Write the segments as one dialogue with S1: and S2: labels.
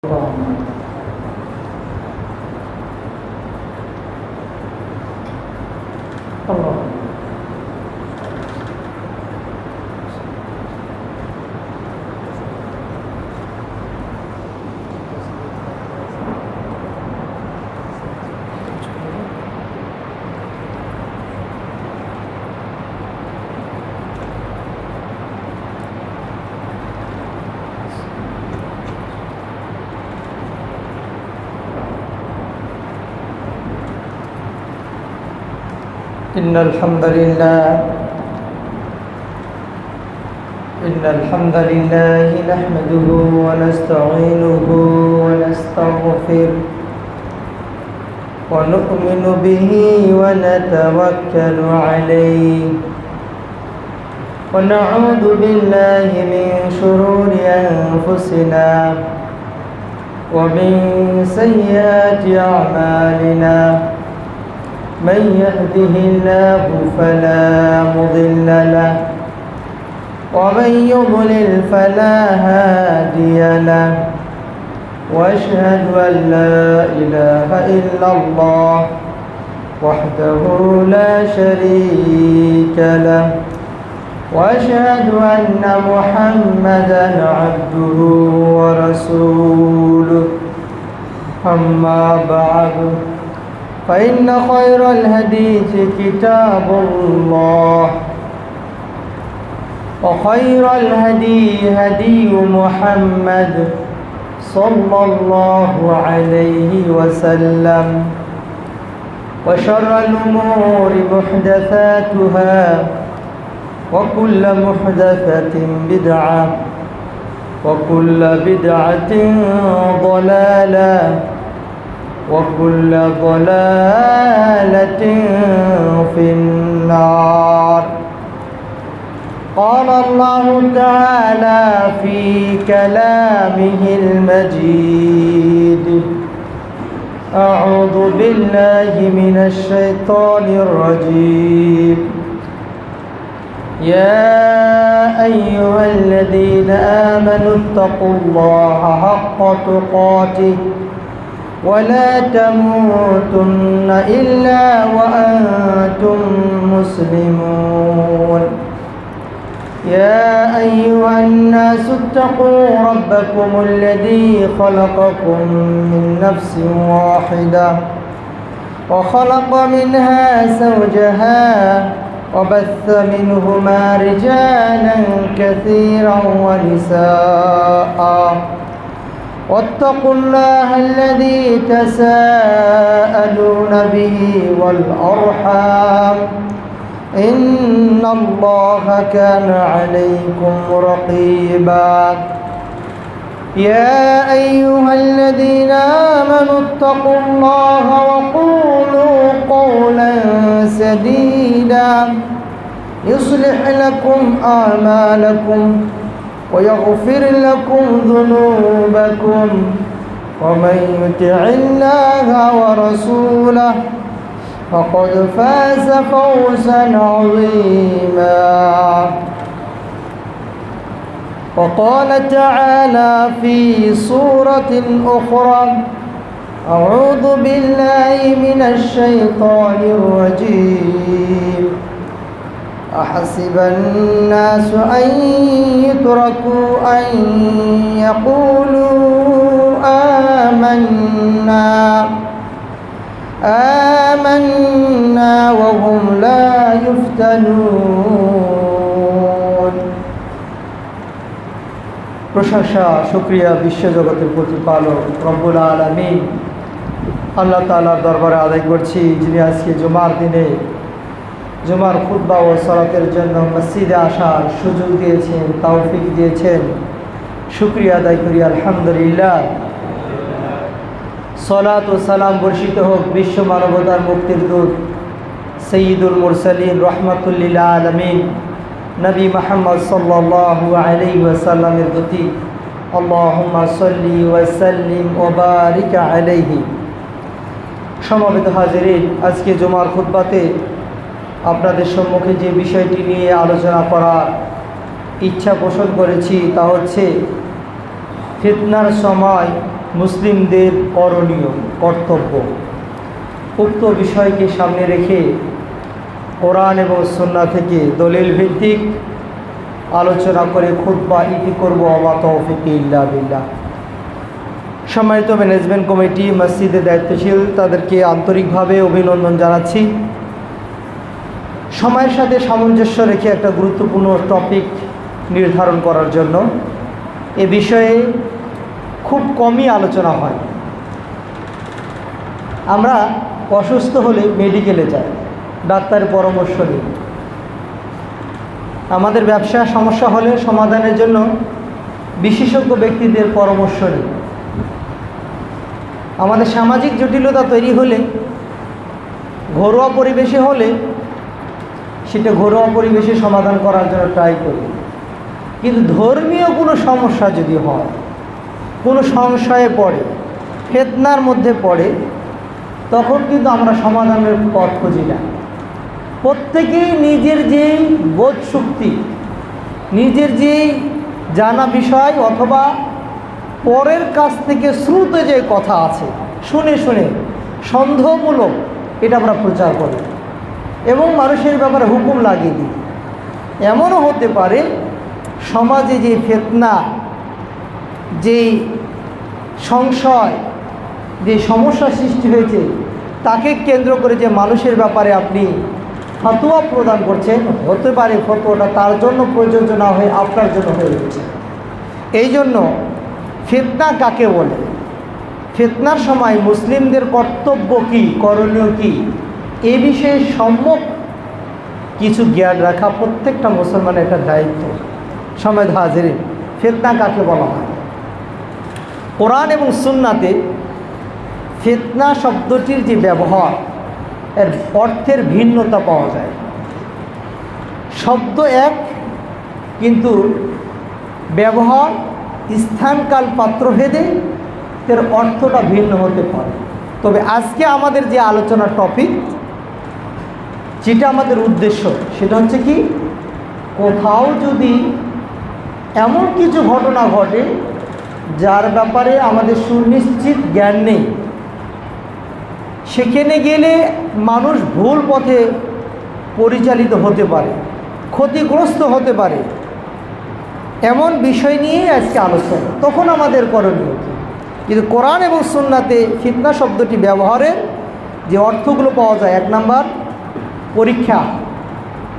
S1: الله إن الحمد لله نحمده ونستعينه ونستغفره ونؤمن به ونتوكل عليه ونعوذ بالله من شرور أنفسنا ومن سيئات أعمالنا من يهده الله فلا مضل له ومن يضلل فلا هادي له واشهد ان لا اله الا الله وحده لا شريك له واشهد ان محمدا عبده ورسوله اما بعد فإن خير الحديث كتاب الله وخير الهدي هدي محمد صلى الله عليه وسلم وشر الأمور محدثاتها وكل محدثة بدعة وكل بدعة ضلالة وكل ضلالة في النار. قال الله تعالى في كلامه المجيد: أعوذ بالله من الشيطان الرجيم. يا أيها الذين آمنوا اتقوا الله حق تقاته ولا تموتن إلا وأنتم مسلمون. يا أيها الناس اتقوا ربكم الذي خلقكم من نفس واحدة وخلق منها زوجها وبث منهما رجالا كثيرا ونساء واتقوا الله الذي تساءلون به والأرحام إن الله كان عليكم رقيبا. يا أيها الذين آمنوا اتقوا الله وقولوا قولا سديدا يصلح لكم أعمالكم ويغفر لكم ذنوبكم ومن يطع الله ورسوله فقد فاز فوزا عظيما. وقال تعالى في سورة أخرى: أعوذ بالله من الشيطان الرجيم. أحسب الناس أن يتركوا أن يقولوا آمنا وهم لا يفتنون. প্রশংসা শুকরিয়া বিশ্বজগতের প্রতিপালক রব্বুল আলামিন আল্লাহ তাআলার দরবারে আদায় করছি, যিনি আজকে জুমার দিনে জুমার খুতবা ও সালাতের জন্য মসজিদে আসার সুযোগ দিয়েছেন, তৌফিক দিয়েছেন। শুকরিয়া আদায় করি আলহামদুলিল্লাহ। সালাত ও সালাম বর্ষিত হোক বিশ্ব মানবতার মুক্তির দূত সৈয়দুল মুরসালিন রহমাতুল লিল আলামিন নবী মুহাম্মদ সাল্লাল্লাহু আলাইহি ওয়াসাল্লামের প্রতি। আল্লাহুম্মা সাল্লি ওয়া সাল্লিম ওয়া বারিক আলাইহি। সমবেত হাজিরিন, আজকে জুমার খুতবাতে আপনাদের সম্মুখে যে বিষয়টি নিয়ে আলোচনা করার ইচ্ছা পোষণ করেছি তা হচ্ছে ফিতনার সময় মুসলিমদের করণীয় কর্তব্য, উক্ত বিষয়কে সামনে রেখে কোরআন এবং সুন্নাহ থেকে দলিল ভিত্তিক আলোচনা করে খুতবা ইতি করব। ওয়া তৌফিক ইল্লা বিল্লাহ। সম্মানিত ম্যানেজমেন্ট কমিটি, মসজিদের দায়িত্বশীল, তাদেরকে আন্তরিকভাবে অভিনন্দন জানাচ্ছি। সময়ের সাথে সামঞ্জস্য রেখে একটা গুরুত্বপূর্ণ টপিক নির্ধারণ করার জন্য। এ বিষয়ে খুব কমই আলোচনা হয়। আমরা অসুস্থ হলে মেডিকেলে যাই, ডাক্তারের পরামর্শ নিই। আমাদের ব্যবসা সমস্যা হলে সমাধানের জন্য বিশেষজ্ঞ ব্যক্তিদের পরামর্শ নিই। আমাদের সামাজিক জটিলতা তৈরি হলে, ঘরোয়া পরিবেশে হলে, সেটা ঘরোয়া পরিবেশে সমাধান করার জন্য ট্রাই করি। কিন্তু ধর্মীয় কোনো সমস্যা যদি হয়, কোনো সংশয়ে পড়ে, ফিতনার মধ্যে পড়ে, তখন কিন্তু আমরা সমাধানের পথ খুঁজি না। প্রত্যেকেই নিজের যেই বোধ শক্তি, নিজের যেই জানা বিষয় অথবা পরের কাছ থেকে শ্রুত যে কথা আছে, শুনে শুনে সন্দেহমূলক এটা আমরা প্রচার করি এবং মানুষের ব্যাপারে হুকুম লাগিয়ে দিই। এমনও হতে পারে সমাজে যে ফিতনা, যেই সংশয়, যে সমস্যা সৃষ্টি হয়েছে, তাকে কেন্দ্র করে যে মানুষের ব্যাপারে আপনি ফতোয়া প্রদান করছেন, হতে পারে ফতোয়াটা তার জন্য প্রযোজ্য না হয়ে আপনার জন্য হয়ে যাচ্ছে। এই জন্য ফিতনা কাকে বলে, ফিতনার সময় মুসলিমদের কর্তব্য কী, করণীয় কী, এ বিষয়ে সম্যক কিছু জ্ঞান রাখা প্রত্যেকটা মুসলমানের একটা দায়িত্ব। সমেত হাজিরিন, ফিতনা কাকে বলা হয়? কোরআন এবং সুন্নাতে ফিতনা শব্দটির যে ব্যবহার, এর অর্থের ভিন্নতা পাওয়া যায়। শব্দ এক, কিন্তু ব্যবহার স্থানকাল পাত্রভেদে এর অর্থটা ভিন্ন হতে পারে। তবে আজকে আমাদের যে আলোচনার টপিক, যেটা আমাদের উদ্দেশ্য, সেটা হচ্ছে কি, কোথাও যদি এমন কিছু ঘটনা ঘটে যার ব্যাপারে আমাদের সুনিশ্চিত জ্ঞান নেই, সেখানে গেলে মানুষ ভুল পথে পরিচালিত হতে পারে, ক্ষতিগ্রস্ত হতে পারে, এমন বিষয় নিয়ে আজকে আলোচনা। তখন আমাদের করণীয় কী? কিন্তু কোরআন এবং সুন্নাতে ফিতনা শব্দটি ব্যবহারের যে অর্থগুলো পাওয়া যায়, এক নাম্বার পরীক্ষা।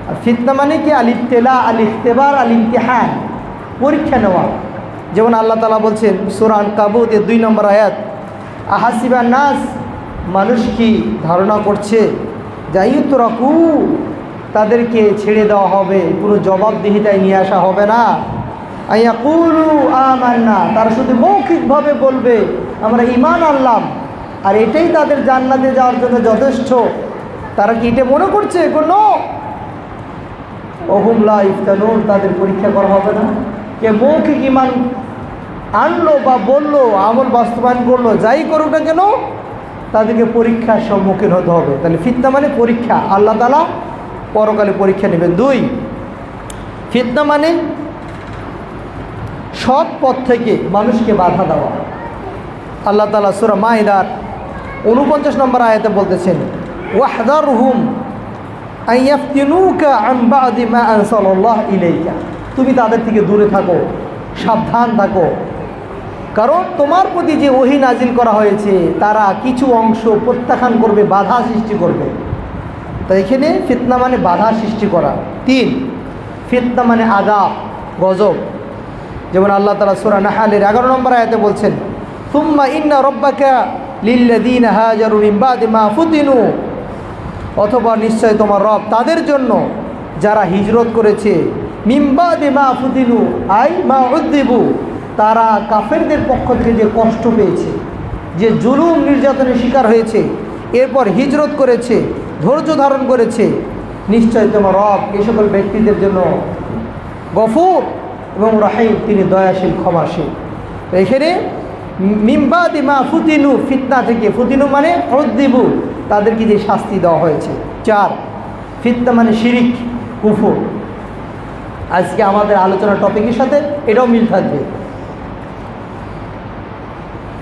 S1: আর ফিতনা মানে কি? আল ইবতিলা, আল ইখতিবার, আল ইমতিহান, পরীক্ষা নেওয়া। যেমন আল্লাহ তাআলা বলছেন সূরা আনকাবুত 2 নম্বর আয়াত, আহাসিবান নাস, মানুষ কি ধারণা করছে যাইয়ুতরাকু, তাদেরকে ছেড়ে দেওয়া হবে, কোনো জবাবদিহিতায় নিয়ে আসা হবে না। আইয়াকুলু আমান্না, তারা শুধু মৌখিকভাবে বলবে আমরা ঈমান আনলাম, আর এটাই তাদের জান্নাতে যাওয়ার জন্য যথেষ্ট। তারা কি এটা মনে করছে? কোনো ওহুম লা ইফতানুন, তাদের পরীক্ষা করা হবে না। কে মৌখিক ঈমান আনলো বা বললো, আমল বাস্তবায়ন করলো, যাই করুক না কেন, তাদেরকে পরীক্ষার সম্মুখীন হতে হবে। তাহলে ফিতনা মানে পরীক্ষা, আল্লাহ তাআলা পরকালে পরীক্ষা নেবেন। 2, ফিতনা মানে সৎ পথ থেকে মানুষকে বাধা দেওয়া। আল্লাহ তাআলা সূরা মাইদার 49 নম্বর আয়াতে বলতেছেন, ওয়াহদারহুম আইয়াফতিনুকা আন বাদি মা আনসালাল্লাহু ইলাইকা, তুমি তাদের থেকে দূরে থাকো, সাবধান থাকো, কারণ তোমার প্রতি যে ওহী নাজিল করা হয়েছে তারা কিছু অংশ প্রত্যাখ্যান করবে, বাধা সৃষ্টি করবে। তো এখানে ফিতনা মানে বাধা সৃষ্টি করা। 3, ফিতনা মানে আযাব, গজব। যেমন আল্লাহ তাআলা সূরা নাহলের 11 নম্বর আয়াতে বলছেন, সুম্মা ইন্না রাব্বাকা লিল্লাযীনা হাজারু মিন বাদি মা ফুতিনু, অথবা নিশ্চয় তোমার রব তাদের জন্য যারা হিজরত করেছে, মিন বাদি মা ফুতিনু আই মা উযযিবু, তারা কাফেরদের পক্ষ থেকে যে কষ্ট পেয়েছে, যে জুলুম নির্যাতনের শিকার হয়েছে, এরপর হিজরত করেছে, ধৈর্য ধারণ করেছে, নিশ্চয় তোমার রব এই সকল ব্যক্তিদের জন্য গফুর এবং রাহিম, তিনি দয়াশীল, ক্ষমাশীল। এখানে মিন বাদি মা ফুতিনু, ফিতনা থেকে, ফুতিনু মানে উযযিবু, তাদেরকে যে শাস্তি দেওয়া হয়েছে। 4, ফিতনা মানে শিরিক, কুফর। আজকে আমাদের আলোচনার টপিকের সাথে এটাও মিল থাকবে।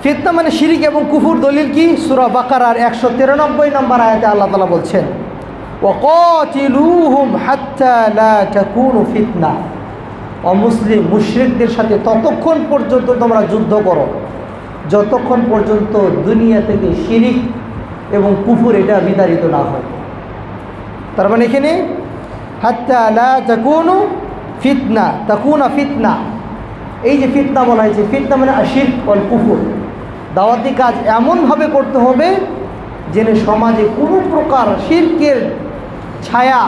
S1: ফিতনা মানে শিরিক এবং কুফুর। দলিল কি? সূরা বাকারার 193 নম্বর আয়াতে আল্লাহ তাআলা বলছেন, ওয়াকাতিলুহুম হাত্তা লা তাকুনু ফিতনা। অমুসলিম মুশরিকদের সাথে ততক্ষণ পর্যন্ত তোমরা যুদ্ধ করো যতক্ষণ পর্যন্ত দুনিয়া থেকে শিরিক এবং কুফুর এটা বিতাড়িত না হয়। তার মানে এখানে হাত্তা লা তাকুনু ফিতনা, তাকুনা ফিতনা, এই যে ফিতনা বলা হয়েছে, ফিতনা মানে আশিরক ওয়াল কুফুর। দাওয়াতি কাজ এমনভাবে করতে হবে যেন সমাজে কোনো প্রকার শিরকের ছায়া,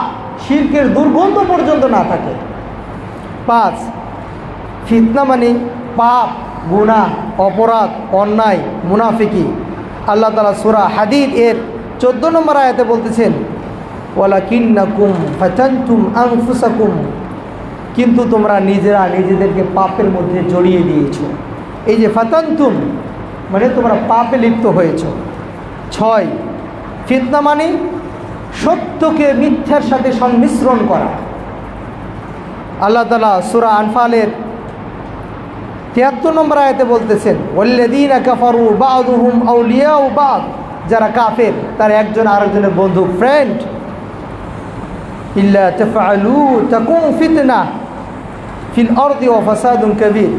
S1: শিরকের দুর্গন্ধ পর্যন্ত না থাকে। 5, ফিতনা মানে পাপ, গুনাহ, অপরাধ, অন্যায়, মুনাফিকি। আল্লাহ তাআলা সূরা হাদীদ এর 14 নম্বর আয়াতে বলতেছেন, ওয়ালাকিন্নাকুম ফাতানতুম আনফুসাকুম, কিন্তু তোমরা নিজেরা নিজেদেরকে পাপের মধ্যে জড়িয়ে দিয়েছো। এই যে ফাতানতুম মানে তোমরা পাপে লিপ্ত হয়েছ। 6, ফিতনা মানে সত্যকে মিথ্যার সাথে সংমিশ্রণ করা। আল্লাহ তাআলা সূরা আনফালের 73 নম্বর আয়াতে বলতেছেন, ওয়াল্লাযীনা কাফারু বা'দুহুম আউলিয়াউ বা'দ, যারা কাফের তারা একজন আরেকজনের বন্ধু, ফ্রেন্ড। ইল্লা তাফআলু তাকুন ফিতনা ফিল আরদি ওয়া ফাসাদুন কাবীর,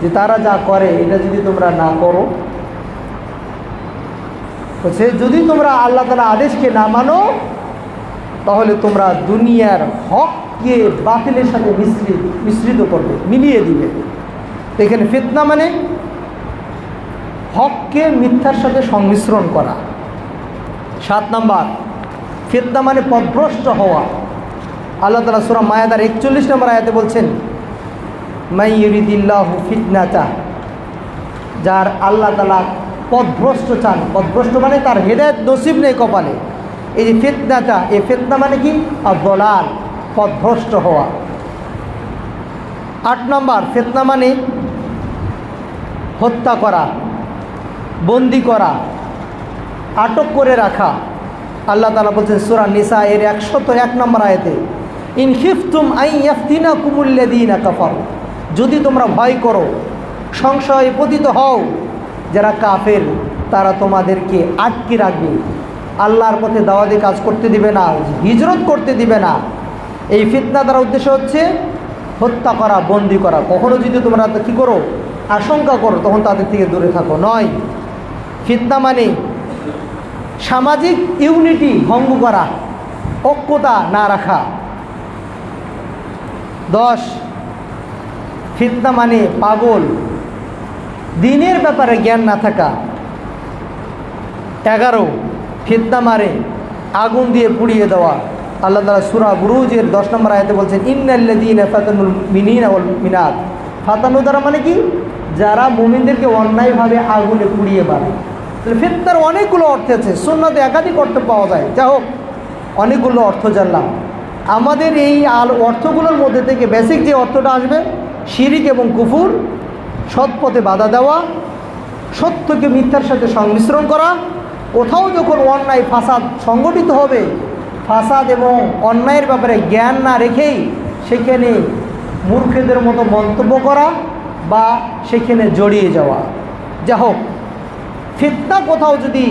S1: যে তারা যা করে এটা যদি তোমরা না করো, সে যদি তোমরা আল্লাহ তাআলার আদেশকে না মানো, তাহলে তোমরা দুনিয়ার হককে বাতিলের সাথে মিশ্রিত করবে, মিলিয়ে দিবে। এখানে ফিতনা মানে হককে মিথ্যার সাথে সংমিশ্রণ করা। 7 নম্বর, ফিতনা মানে পথভ্রষ্ট হওয়া। আল্লাহ তাআলা সূরা মায়েদার 41 নম্বর আয়াতে বলছেন, মাই ইউরিদিল্লাহু ফিতনাতা, যার আল্লাহ তাআলা পথভ্রষ্ট চান। পথভ্রষ্ট মানে তার হেদায়েত নসিব নেই কপালে। এই যে ফিতনাটা, এই ফিতনা মানে কি? আদ-দলাল, পথভ্রষ্ট হওয়া। 8 নম্বর, ফিতনা মানে হত্যা করা, বন্দি করা, আটক করে রাখা। আল্লাহ তাআলা বলছেন সূরা নিসা এর 101 নম্বর আয়াতে, ইন খিফতুম আন ইয়াফতিনাকুমুল্লাযীনা কাফারু, যদি তোমরা ভয় করো, সংশয়ে পতিত হও, যারা কাফের তারা তোমাদেরকে আটকে রাখবে, আল্লাহর পথে দাওয়াতি কাজ করতে দিবে না, হিজরত করতে দিবে না। এই ফিতনা দ্বারা উদ্দেশ্য হচ্ছে হত্যা করা, বন্দি করা। কখনো যদি তোমরা কী করো, আশঙ্কা করো, তখন তাদের থেকে দূরে থাকো। 9, ফিতনা মানে সামাজিক ইউনিটি ভঙ্গ করা, ঐক্যতা না রাখা। 10, ফিতনা মানে পাগল, দিনের ব্যাপারে জ্ঞান না থাকা। 11, ফিতনা মানে আগুন দিয়ে পুড়িয়ে দেওয়া। আল্লাহ তাআলা সূরা বুরুজের 10 নম্বর আয়াতে বলছেন, ইন্নাল্লাযীনা ফাতানুল মুমিনিনা ওয়াল মুমিনাত। ফাতানু দ্বারা মানে কি? যারা মুমিনদেরকে অন্যায়ভাবে আগুনে পুড়িয়ে মারে। তাহলে ফিতনার অনেকগুলো অর্থ আছে, সুন্নাতে একাধিক অর্থ পাওয়া যায়। যাই হোক, অনেকগুলো অর্থ জানলাম। আমাদের এই অর্থগুলোর মধ্যে থেকে বেসিক যে অর্থটা আসবে, শিরিক এবং কুফুর, সৎ পথে বাধা দেওয়া, সত্যকে মিথ্যার সাথে সংমিশ্রণ করা। কোথাও যখন অন্যায় ফাসাদ সংগঠিত হবে, ফাসাদ এবং অন্যায়ের ব্যাপারে জ্ঞান না রেখেই সেখানে মূর্খদের মতো মন্তব্য করা বা সেখানে জড়িয়ে যাওয়া। যা হোক, ফিতনা কোথাও যদি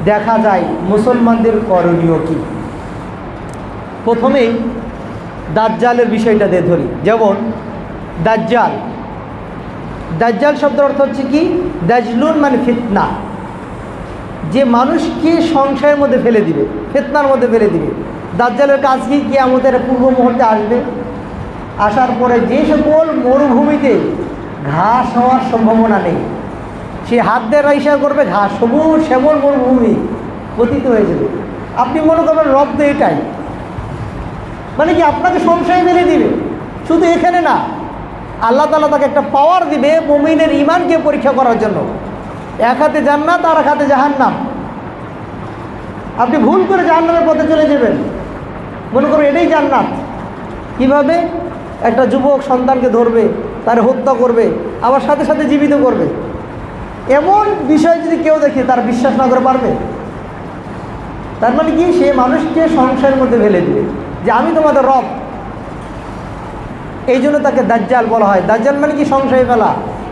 S1: দেখা যায়, মুসলমানদের করণীয় কী? প্রথমেই দাজ্জালের বিষয়টা দিয়ে ধরি। যেমন দাজ্জাল, দাজ্জাল শব্দের অর্থ হচ্ছে কি? দাজলুন মানে ফিতনা, যে মানুষকে সংশয়ের মধ্যে ফেলে দিবে, ফিতনার মধ্যে ফেলে দিবে। দাজ্জালের কাজ কি? কিয়ামতের পূর্ব মুহূর্তে আসবে, আসার পরে যে সকল মরুভূমিতে ঘাস হওয়ার সম্ভাবনা নেই, সে হাত দিয়ে ইশারা করবে, ঘাস সবুজ শ্যামল মরুভূমি পতিত হয়ে যাবে। আপনি মনে করবেন রব তো এটাই, মানে কি আপনাকে সংশয় ফেলে দিবে। শুধু এখানে না, আল্লাহ তাআলা তাকে একটা পাওয়ার দিবে মুমিনের ঈমানকে পরীক্ষা করার জন্য। এক হাতে জান্নাত আর এক হাতে জাহান্নাম। আপনি ভুল করে জাহান্নামের পথে চলে যাবেন, মনে করুন এটাই জান্নাত। কিভাবে? একটা যুবক সন্তানকে ধরবে, তার হত্যা করবে, আবার সাথে সাথে জীবিত করবে। এমন বিষয় যদি কেউ দেখে, তার বিশ্বাস না করে পারবে? তার মানে কি? সে মানুষকে সংশয়ের মধ্যে ফেলে দিবে যে আমি তোমাদের রব। এই জন্য তাকে দাজ্জাল বলা হয়। দাজ্জাল মানে কি? সংশয় ফেলা।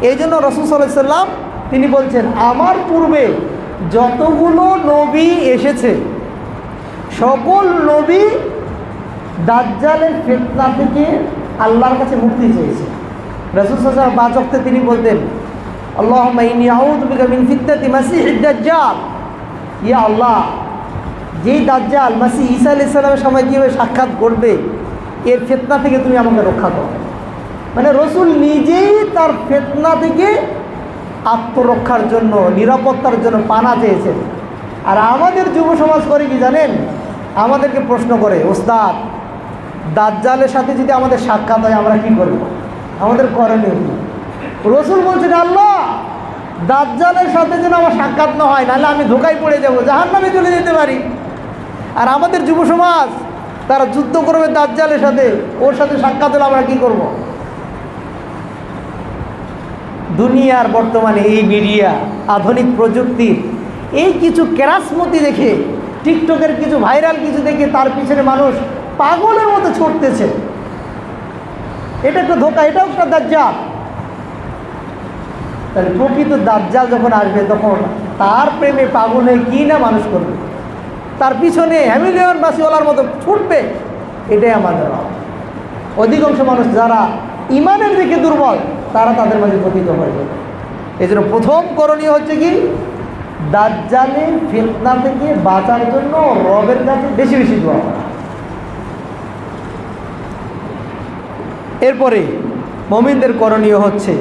S1: এই জন্য রাসূল সাল্লাল্লাহু আলাইহি ওয়াসাল্লাম তিনি বলছেন আমার পূর্বে যতগুলো নবী এসেছে সকল নবী দাজ্জালের ফিতনা থেকে আল্লাহর কাছে মুক্তি চেয়েছে। রাসূল সাল্লাল্লাহু আলাইহি ওয়াসাল্লাম পাঁচ ওয়াক্তে তিনি বলতেন আল্লাহুম্মা ইন্নী আউযু বিকা মিন ফিতনাতি মাসিহিদ দাজ্জাল, ইয়া আল্লাহ, যেই দাজ্জাল মাসিহ ঈসা আলাইহিস সালামের সময় কীভাবে সাক্ষাৎ করবে এর ফিতনা থেকে তুমি আমাকে রক্ষা করো। মানে রসুল নিজেই তার ফিতনা থেকে আত্মরক্ষার জন্য, নিরাপত্তার জন্য পানা চেয়েছেন। আর আমাদের যুব সমাজ করে কি জানেন, আমাদেরকে প্রশ্ন করে ওস্তাদ দাজ্জালের সাথে যদি আমাদের সাক্ষাৎ হয় আমরা কি করব, আমাদের করণীয় কি? রসুল বলছেন আল্লাহ দাজ্জালের সাথে যেন আমার সাক্ষাৎ না হয়, নাহলে আমি ধোকায় পড়ে যাব, জাহান্নামে চলে যেতে পারি। আর আমাদের যুব সমাজ তারা যুদ্ধ করবে দাজ্জালের সাথে, ওর সাথে সাক্ষাৎ হলে আমরা কি করব? দুনিয়ার বর্তমানে এই মিডিয়া, আধুনিক প্রযুক্তির এই কিছু কেরাসমতি দেখে, টিকটকের কিছু ভাইরাল কিছু দেখে তার পিছনে মানুষ পাগলের মতো ছুটতেছে। এটা একটা ধোঁকা, এটাও একটা দাজ্জাল। তাহলে প্রকৃত দাজ্জাল যখন আসবে তখন তার প্রেমে পাগল হয়ে কি না মানুষ করবে, তার পিছনে হ্যামিলিয়ন বাসিওয়ালার মতো ছুটবে। এটাই আমাদের অধিকাংশ মানুষ যারা ইমানের দিকে দুর্বল তারা তাদের মাঝে পতিত হয়ে যাবে। এই জন্য প্রথম করণীয় হচ্ছে কি, দাজ্জালের ফিতনা থেকে বাঁচার জন্য রবের কাছে বেশি বেশি দোয়া করা। এরপরে মুমিনদের করণীয় হচ্ছে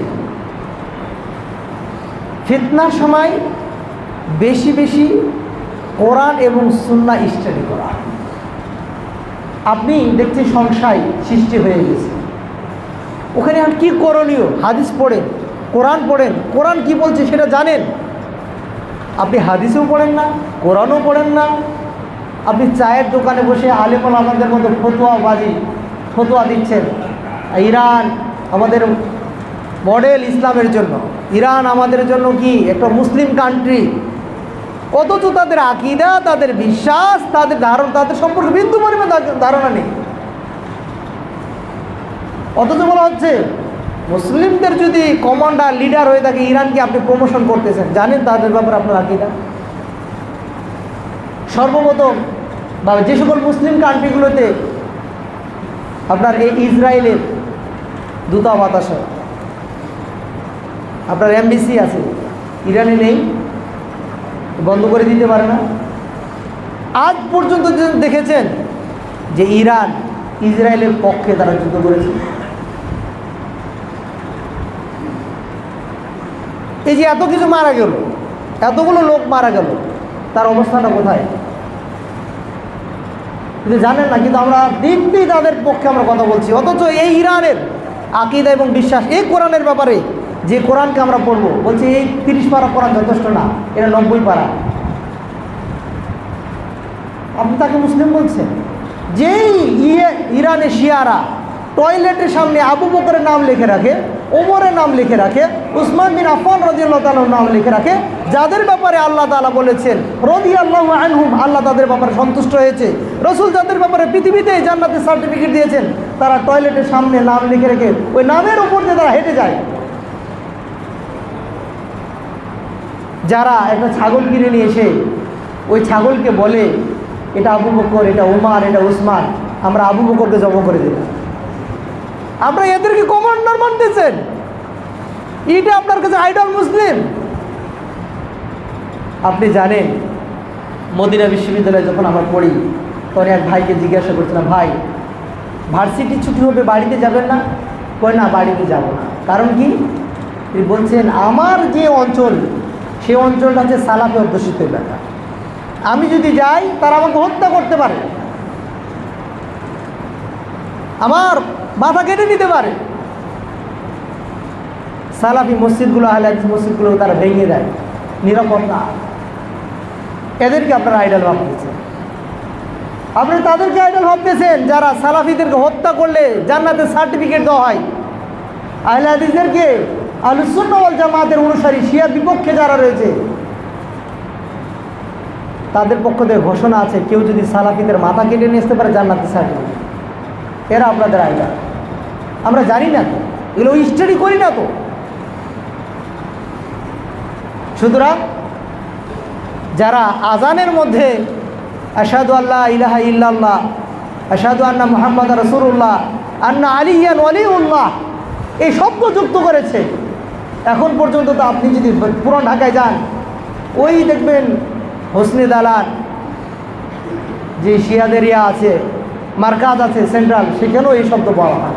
S1: ফিতনার সময় বেশি বেশি কোরআন এবং সুন্নাহ স্টাডি করা। আপনি দেখছেন সংশয় সৃষ্টি হয়ে গেছে, ওখানে আর কী করণীয়? হাদিস পড়েন, কোরআন পড়েন, কোরআন কি বলছে সেটা জানেন। আপনি হাদিসও পড়েন না, কোরআনও পড়েন না, আপনি চায়ের দোকানে বসে আলেমুল আমাদের মতো ফতোয়া দিচ্ছেন। ইরান আমাদের মডেল ইসলামের জন্য, ইরান আমাদের জন্য কি একটা মুসলিম কান্ট্রি, অথচ তাদের আকীদা, তাদের বিশ্বাস, তাদের সম্পর্কে বিন্দু পরিমাণ ধারণা নেই। অথচ বলা হচ্ছে মুসলিমদের যদি কমান্ডার লিডার হয়ে থাকে ইরানকে আপনি প্রমোশন করতেছেন, জানেন তাদের ব্যাপারে আপনার আকীদা? সর্বপ্রথম বা যে সকল মুসলিম কান্ট্রিগুলোতে আপনার এই ইসরায়েলের দূতাবাস আছে, আপনার এমবিসি আছে, ইরানে নেই, বন্ধ করে দিতে পারে না। আজ পর্যন্ত দেখেছেন যে ইরান ইসরায়েলের পক্ষে তারা যুদ্ধ করেছে? এই যে এত কিছু মারা গেল, এতগুলো লোক মারা গেল, তার অবস্থাটা কোথায়? কিন্তু জানেন না, কিন্তু আমরা দিব্যি তাদের পক্ষে আমরা কথা বলছি। অথচ এই ইরানের আকীদা এবং বিশ্বাস, এই কোরআনের ব্যাপারে যে কোরআনকে আমরা পড়বো, বলছি এই 30 পারা কোরআন যথেষ্ট না, এটা 90 পারা। আপনি তাকে মুসলিম বলছেন? যেই ইরানে শিয়ারা টয়লেটের সামনে আবু বকরের নাম লিখে রাখে, ওমরের নাম লিখে রাখে, উসমান বিন আফফান রাদিয়াল্লাহু তাআলার নাম লিখে রাখে, যাদের ব্যাপারে আল্লাহ তাআলা বলেছেন রাদিয়াল্লাহু আনহুম, আল্লাহ তাদের ব্যাপারে সন্তুষ্ট হয়েছে, রাসূল যাদের ব্যাপারে পৃথিবীতে জান্নাতের সার্টিফিকেট দিয়েছেন, তারা টয়লেটের সামনে নাম লিখে রেখে ওই নামের উপর দিয়ে তারা হেঁটে যায়। যারা একটা ছাগল কিনে নিয়ে এসে ওই ছাগলকে বলে এটা আবু বকর, এটা ওমর, এটা উসমান, আমরা আবু বকরকে জব করে দিলাম, আপনারা এদেরকে কমান্ডার মানতেছেন, এটা আপনার কাছে আইডল মুসলিম। আপনি জানেন মদিনা বিশ্ববিদ্যালয়ে যখন আমরা পড়ি তখন এক ভাইকে জিজ্ঞাসা করছিলাম, ভাই ভার্সিটি ছুটি হবে বাড়িতে যাবেন না? কয় না, বাড়িতে যাব না। কারণ কি? তিনি বলছেন আমার যে অঞ্চল সেই অঞ্চলটা হচ্ছে সালাফি অধ্যুষিত এলাকা, আমি যদি যাই তারা আমাকে হত্যা করতে পারে, আমার মাথা কেটে নিতে পারে। সালাফি মসজিদগুলো, আহলে হাদিস মসজিদগুলো তারা ভেঙে দেয়, নিরাপদ না। এদেরকে আপনারা আইডল ভাবতেছেন, আপনি তাদেরকে আইডল ভাবতেছেন যারা সালাফিদেরকে হত্যা করলে জান্নাতের সার্টিফিকেট দেওয়া হয়। আহলে হাদিসদেরকে, আহলুস সুন্নাহ ওয়াল জামাতের অনুসারী শিয়া বিপক্ষে যারা রয়েছে তাদের পক্ষ থেকে ঘোষণা আছে, কেউ যদি সালাফিদের মাথা কেটে নিয়ে আসতে পারে জান্নাতের সার্টিফিকেট। এরা আপনাদের আইডল। আমরা জানি না তো, এগুলো স্টাডি করি না তো। সুতরাং যারা আজানের মধ্যে আশহাদু আল্লা ইলাহা ইল্লাল্লাহ, আশহাদু আন্না মুহাম্মাদ রাসূলুল্লাহ, আন্না আলিয়ান ওয়ালিউল্লাহ এই শব্দ যুক্ত করেছে, এখন পর্যন্ত তো আপনি যদি পুরান ঢাকায় যান, ওই দেখবেন হোসনি দালান যে শিয়াদের আছে, মার্কাজ আছে সেন্ট্রাল, সেখানেও এই শব্দ পাওয়া হয়,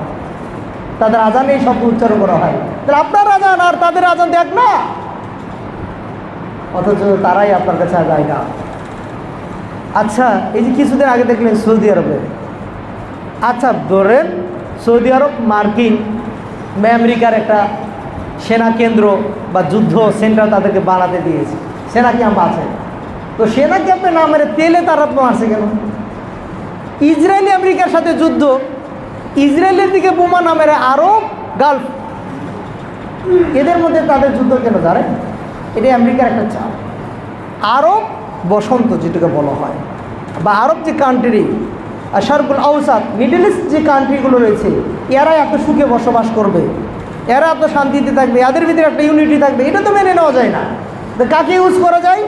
S1: তাদের আজানে এই শব্দ উচ্চারণ করা হয়। তাহলে আপনার আজান আর তাদের আজান দেখ না, অথচ তারাই আপনার কাছে যায় না। আচ্ছা, এই যে কিছুদিন আগে দেখলেন সৌদি আরবে, আচ্ছা ধরেন সৌদি আরব মার্কিন বা আমেরিকার একটা সেনা কেন্দ্র বা যুদ্ধ সেন্টার তাদেরকে বানাতে দিয়েছে, সেনা ক্যাম্প আছে, তো সেনা ক্যাম্পে না মেরে তেলে তারা মারছে কেন? ইসরায়েলি আমেরিকার সাথে যুদ্ধ, ইসরায়েলের দিকে বোমা না মেরে আরব গালফ, এদের মধ্যে তাদের যুদ্ধ কেন জানেন? এটা আমেরিকার একটা চাপ। আরব বসন্ত যেটাকে বলা হয়, বা আরব যে কান্ট্রি, শারকুল আউসাত, মিডল ইস্ট যে কান্ট্রিগুলো রয়েছে, এরা এত সুখে বসবাস করবে, এরা এত শান্তিতে থাকবে, এদের ভিতরে একটা ইউনিটি থাকবে, এটা তো মেনে নেওয়া যায় না। তো কাকে ইউজ করা যায়?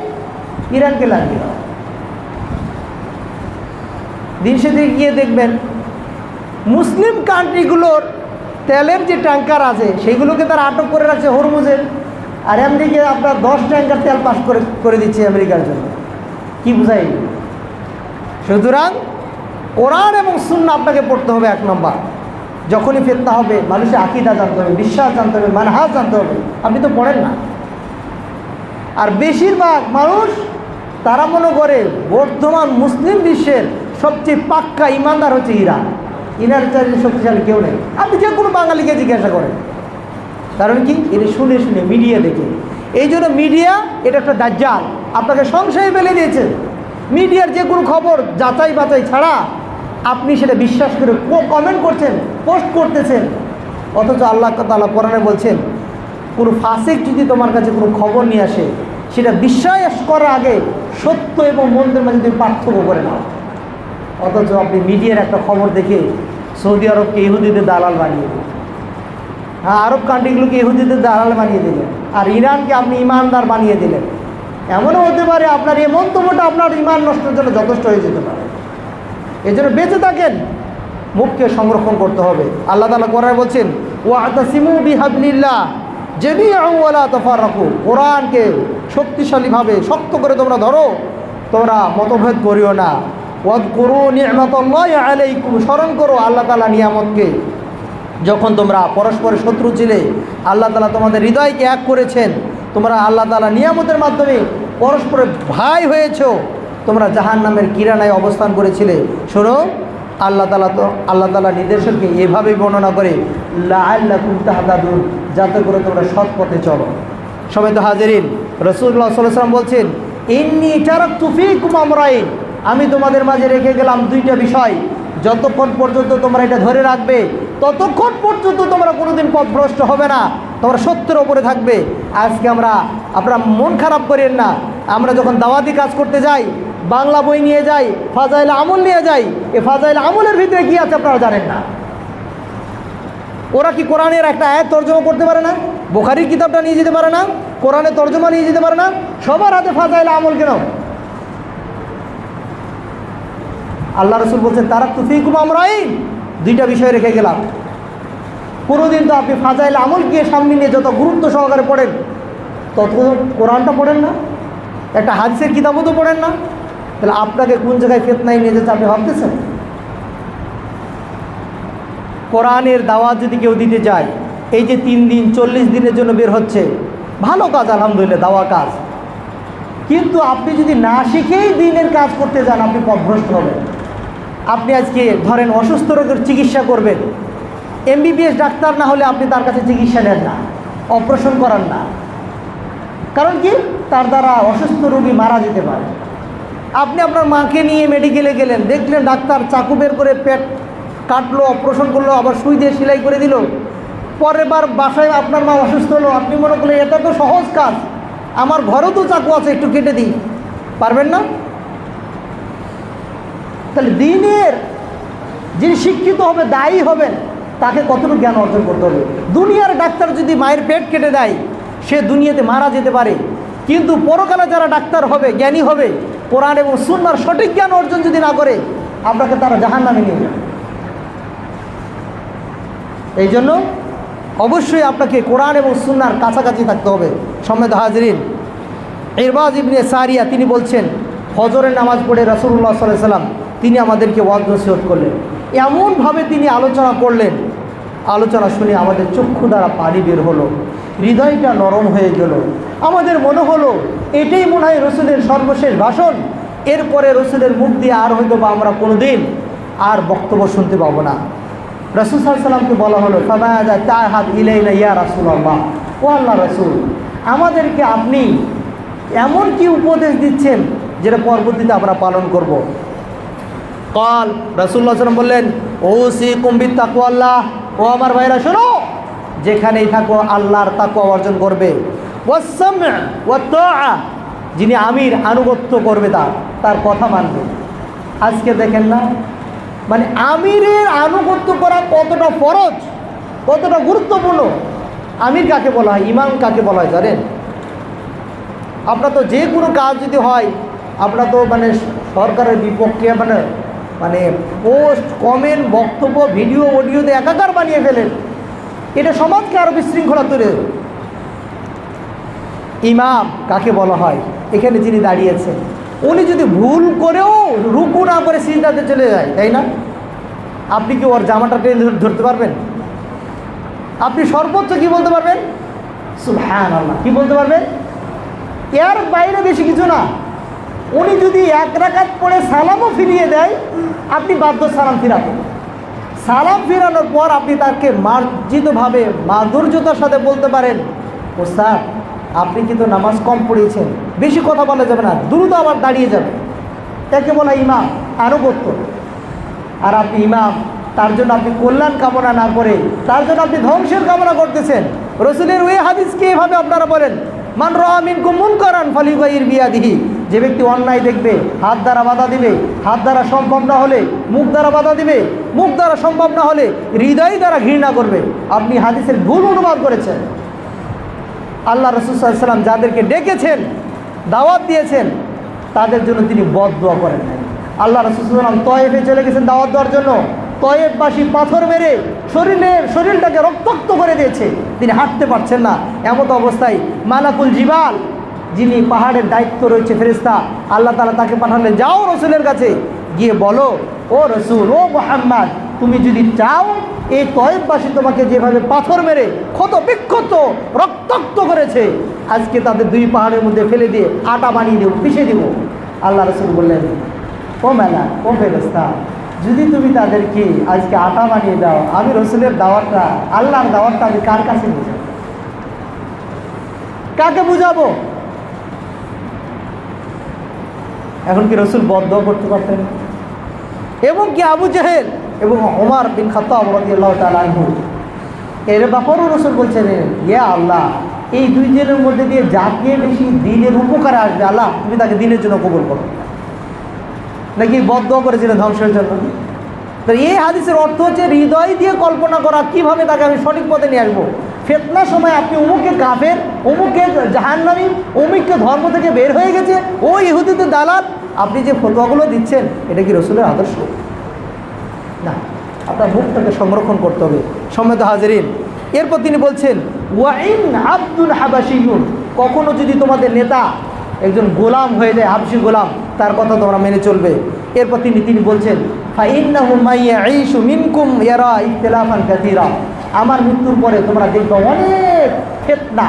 S1: ইরানকে লাগিয়ে দাও। দিন শেষে গিয়ে দেখবেন মুসলিম কান্ট্রিগুলোর তেলের যে ট্যাঙ্কার আছে সেইগুলোকে তারা আটক করে রাখছে হরমুজের, আর আমেরিকা আপনার 10 ট্যাঙ্কার তেল পাস করে দিচ্ছে আমেরিকার জন্য। কি বুঝাই? সুতরাং কোরআন এবং সুন্নাহ আপনাকে পড়তে হবে 1 নম্বর। যখনই ফিতনা হবে মানুষের আকীদা জানতে হবে, বিশ্বাস জানতে হবে, মানহাজ জানতে হবে। আপনি তো পড়েন না। আর বেশিরভাগ মানুষ তারা মনে করে বর্তমান মুসলিম বিশ্বের সবচেয়ে পাক্কা ইমানদার হচ্ছে ইরান, ইরান চাইলে শক্তিশালী কেউ নেই। আপনি যে কোনো বাঙালিকে জিজ্ঞাসা করেন, কারণ কি? এটা শুনে শুনে মিডিয়া দেখে। এই জন্য মিডিয়া এটা একটা দাজ্জাল, আপনাকে সংশয়ে ফেলে দিয়েছে। মিডিয়ার যে কোনো খবর যাচাই বাছাই ছাড়া আপনি সেটা বিশ্বাস করে কমেন্ট করছেন, পোস্ট করতেছেন। অথচ আল্লাহ তাআলা কোরআনে বলছেন, কোনো ফাসিক যদি তোমার কাছে কোনো খবর নিয়ে আসে, সেটা বিশ্বাস করার আগে সত্য এবং মন্দের মাঝে তুমি পার্থক্য করে নাও। অথচ আপনি মিডিয়ার একটা খবর দেখে সৌদি আরবকে ইহুদিদের দালাল বানিয়ে দিলেন, হ্যাঁ আরব কান্ট্রিগুলোকে ইহুদিদের দালাল বানিয়ে দিলেন, আর ইরানকে আপনি ইমানদার বানিয়ে দিলেন। এমনও হতে পারে আপনার এই মন্তব্যটা আপনার ইমান নষ্টের জন্য যথেষ্ট হয়ে যেতে পারে। এই জন্য বেঁচে থাকেন, মুখকে সংরক্ষণ করতে হবে। আল্লাহ তাআলা কোরআনে বলছেন, ওয়াতাসিমু বিহাবলিল্লাহ জামিআন ওয়া লা তাফাররাকু, কোরআনকে শক্তিশালীভাবে শক্ত করে তোমরা ধরো, তোমরা মতভেদ করিও না। ওয়াযকুরু নি'মাতাল্লাহি আলাইকুম, স্মরণ করো আল্লাহ তাআলা নিয়ামতকে। যখন তোমরা পরস্পরের শত্রু ছিলে, আল্লাহ তাআলা তোমাদের হৃদয়কে এক করেছেন, তোমরা আল্লাহ তাআলা নিয়ামতের মাধ্যমে পরস্পরের ভাই হয়েছ, তোমরা জাহান্নামের কিরানায় অবস্থান করেছিলে। শোনো, আল্লাহ তাআলা নির্দেশককে এভাবেই বর্ণনা করে, লাআল্লাকুম তাহতাদুন, যাতে করে তোমরা সৎ পথে চলো। সবাই তো হাজিরিন, রাসূলুল্লাহ সাল্লাল্লাহু আলাইহি ওয়াসাল্লাম বলছেন, ইন্নী তারাকতু ফীকুম আমরাইন, আমি তোমাদের মাঝে রেখে গেলাম 2টা বিষয়, যতক্ষণ পর্যন্ত তোমরা এটা ধরে রাখবে ততক্ষণ পর্যন্ত তোমরা কোনোদিন পথভ্রষ্ট হবে না, তোমরা সত্যের ওপরে থাকবে। আজকে আপনারা মন খারাপ করেন না, আমরা যখন দাওয়াতি কাজ করতে যাই, বাংলা বই নিয়ে যাই, ফাজাইল আমল নিয়ে যাই, এই ফাজাইল আমলের ভিতরে কি আছে আপনারা জানেন না। ওরা কি কোরআনের একটা আয়াত তর্জমা করতে পারে না? বুখারীর কিতাবটা নিয়ে যেতে পারে না? কোরআনের তর্জমা নিয়ে যেতে পারে না? সবার হাতে ফাজাইল আমল কেন? আল্লাহ রাসূল বলছেন, তারাকতু ফীকুম আমরাইন, 2টা বিষয় রেখে গেলাম। কোনোদিন তো আপনি ফাজাইল আমলকে সামনে নিয়ে যত গুরুত্ব সহকারে পড়েন, তত কোরআনটা পড়েন না, একটা হাদিসের কিতাবও তো পড়েন না। তাহলে আপনাকে কোন জায়গায় ফিতনায় নিয়ে যেতে আপনি ভাবতেছেন? কোরআনের দাওয়াত যদি কেউ দিতে যায়, এই যে 3 দিন 40 দিনের জন্য বের হচ্ছে, ভালো কাজ আলহামদুলিল্লাহ, দাওয়া কাজ। কিন্তু আপনি যদি না শিখেই দিনের কাজ করতে যান, আপনি পথভ্রষ্ট হবেন। আপনি আজকে ধরেন অসুস্থ রোগের চিকিৎসা করবেন, MBBS ডাক্তার না হলে আপনি তার কাছে চিকিৎসা নেন না, অপারেশন করান না। কারণ কি? তার দ্বারা অসুস্থ রোগী মারা যেতে পারে। আপনি আপনার মাকে নিয়ে মেডিকেলে গেলেন, দেখলেন ডাক্তার চাকু বের করে পেট কাটলো, অপারেশন করলো, আবার সুই দিয়ে সেলাই করে দিল। পরের বার বাসায় আপনার মা অসুস্থ হলো, আপনি মনে করলেন এটা তো সহজ কাজ, আমার ঘরেও তো চাকু আছে, একটু কেটে দিই। পারবেন না? তাহলে দিনের যিনি শিক্ষিত হবে, দায়ী হবেন, তাকে কতটুকু জ্ঞান অর্জন করতে হবে। দুনিয়ার ডাক্তার যদি মায়ের পেট কেটে দেয়, সে দুনিয়াতে মারা যেতে পারে, কিন্তু পরকালে যারা ডাক্তার হবে, জ্ঞানী হবে, কোরআন এবং সুন্নাহর সঠিক জ্ঞান অর্জন যদি না করে, আপনাকে তারা জাহান্নামে নিয়ে যাবে। এই জন্য অবশ্যই আপনাকে কোরআন এবং সুন্নাহর কাছাকাছি থাকতে হবে। সম্মানিত হাজিরিন, ইরবাজ ইবনে সারিয়া তিনি বলছেন, ফজরের নামাজ পড়ে রাসূলুল্লাহ সাল্লাল্লাহু আলাইহি ওয়াসাল্লাম তিনি আমাদেরকে ওয়াজ নসিহত করলেন। এমনভাবে তিনি আলোচনা করলেন, আলোচনা শুনে আমাদের চক্ষু দ্বারা পানি বের হলো, হৃদয়টা নরম হয়ে গেল। আমাদের মনে হলো এটাই মনে হয় রসুলের সর্বশেষ ভাষণ। এরপরে রসুলের মুখ দিয়ে আর হয়তো বা আমরা কোনোদিন আর বক্তব্য শুনতে পাবো না। রাসূল সাল্লাল্লাহু আলাইহি ওয়াসাল্লামকে বলা হলো, ফামাযা তা'হাদ ইলাইনা ইয়া রাসূলুল্লাহ, ও আল্লাহ রাসূল, আমাদেরকে আপনি এমন কি উপদেশ দিচ্ছেন যেটা পরবর্তীতে আমরা পালন করব? কাল রাসূলুল্লাহ সাল্লাল্লাহু আলাইহি ওয়াসাল্লাম বললেন, ওসিকুম বিত্তাকওয়াল্লাহ, ও আমার ভাইরা শোনো, যেখানেই থাকো আল্লাহর তাকওয়া অর্জন করবে। ওয়াসসাম' ওয়াত তাআ, যিনি আমির আনুগত্য করবে তার কথা মানবে। আজকে দেখেন না, মানে আমিরের আনুগত্য করা কতটা ফরজ, কতটা গুরুত্বপূর্ণ। আমির কাকে বলা হয়, ইমাম কাকে বলা হয় জানেন? আপনার তো যে কোনো কাজ যদি হয়, আপনার তো মানে সরকারের বিপক্ষে মানে পোস্ট, কমেন্ট, বক্তব্য, ভিডিও, অডিওতে একাকার বানিয়ে ফেলেন। এটা সমাজকে আরও বিশৃঙ্খলা তৈরি। ইমাম কাকে বলা হয়? এখানে যিনি দাঁড়িয়েছেন, উনি যদি ভুল করেও রুকু না করে সিজদাতে চলে যায়, তাই না? আপনি কি ওর জামাটা টেনে ধরতে পারবেন? আপনি সর্বোচ্চ কি বলতে পারবেন? সুবহানাল্লাহ। কি বলতে পারবেন? এর বাইরে বেশি কিছু না। উনি যদি এক রাকাত পড়ে সালামও ফিরিয়ে দেয়, আপনি বাধ্য সালাম ফিরাবেন। সালাম ফিরানোর পর আপনি তাকে মার্জিতভাবে মাধুর্যতার সাথে বলতে পারেন, ওস্তাদ আপনি কিন্তু নামাজ কম পড়িয়েছেন, বেশি কথা বলা যাবে না, দ্রুত আবার দাঁড়িয়ে যাবে। তাকে বলা ইমাম, আনুগত্য। আর আপনি ইমাম, তার জন্য আপনি কল্যাণ কামনা না করে তার জন্য আপনি ধ্বংসের কামনা করতেছেন। রসুলের ওই হাদিসকে এভাবে আপনারা বলেন, মান রাআ মিনকুম মুনকারান ফালিয়ুগাইয়ির বিয়াদিহি, যে ব্যক্তি অন্যায় দেখবে হাত দ্বারা বাধা দিবে, হাত দ্বারা সম্ভব না হলে মুখ দ্বারা বাধা দিবে, মুখ দ্বারা সম্ভব না হলে হৃদয় দ্বারা ঘৃণা করবে। আপনি হাদিসের ভুল অনুবাদ করেছেন। আল্লাহ রাসূল সাল্লাল্লাহু আলাইহি ওয়াসাল্লাম যাদেরকে ডেকেছেন, দাওয়াত দিয়েছেন, তাদের জন্য তিনি বদদুয়া করেন নাই। আল্লাহ রাসূল সাল্লাল্লাহু আলাইহি ওয়াসাল্লাম তয়েফে চলে গেছেন দাওয়াত দেওয়ার জন্য। তয়েফবাসী পাথর মেরে শরীরটাকে রক্তাক্ত করে দিয়েছে, তিনি হাঁটতে পারছেন না। এমত অবস্থায় মালাকুল জিবাল, যিনি পাহাড়ের দায়িত্ব রয়েছে ফেরেশতা, আল্লাহ তাআলা তাকে পাঠালেন, যাও রসুলের কাছে গিয়ে বলো, ও রসুল, ও মুহাম্মদ, তুমি যদি চাও এই তয়েফবাসী তোমাকে যেভাবে পাথর মেরে ক্ষত বিক্ষত রক্তাক্ত করেছে, আজকে তাদের দুই পাহাড়ের মধ্যে ফেলে দিয়ে আটা বানিয়ে দেব, পিষে দেব। আল্লাহ রসুল বললেন, ও মেলা, ও ফেরেশতা, যদি তুমি তাদেরকে আজকে আটা বানিয়ে দাও, আমি রসুলের দাওয়াতটা, আল্লাহর দাওয়াতটা আমি কার কাছে বুঝাবো? কাকে বুঝাবো? এখন কি রসুল বদদুয়া করতে পারতেন? এবং কি আবু জেহেল এবং ওমর বিন খাত্তাব রাদিয়াল্লাহু তাআলা আনহু, এর ব্যাপারেও রসুল বলছেন, ইয়া আল্লাহ, এই দুইজনের মধ্যে দিয়ে যাকে বেশি দিনের উপকারে আসবে, আল্লাহ তুমি তাকে দিনের জন্য কবুল করো। নাকি বদদুয়া করেছিলেন ধ্বংসের জন্য? তো এই হাদিসের অর্থ হচ্ছে হৃদয় দিয়ে কল্পনা করা, কিভাবে তাকে আমি সঠিক পথে নিয়ে আসবো। ফিতনার সময় আপনি অমুকে কাফের, অমুকে জাহান্নামী, অমুককে ধর্ম থেকে বের হয়ে গেছে, ও ইহুদিদের দালাল, আপনি যে ফতোয়াগুলো দিচ্ছেন, এটা কি রসুলের আদর্শ? না, আপনার মুখটাকে সংরক্ষণ করতে হবে। সম্মানিত হাজিরিন, এরপর তিনি বলছেন, ওয়াইন আব্দুল হাবাশিয়ুন, কখনো যদি তোমাদের নেতা একজন গোলাম হয়ে যায়, হাবশি গোলাম, তার কথা তোমরা মেনে চলবে। এরপর তিনি বলছেন, ফাইন্নাহু মাইয়াঈশু মিনকুম ইয়ারা ইখতিলাফান কাসীরা, আমার মৃত্যুর পরে তোমরা দেখবে অনেক ফিতনা,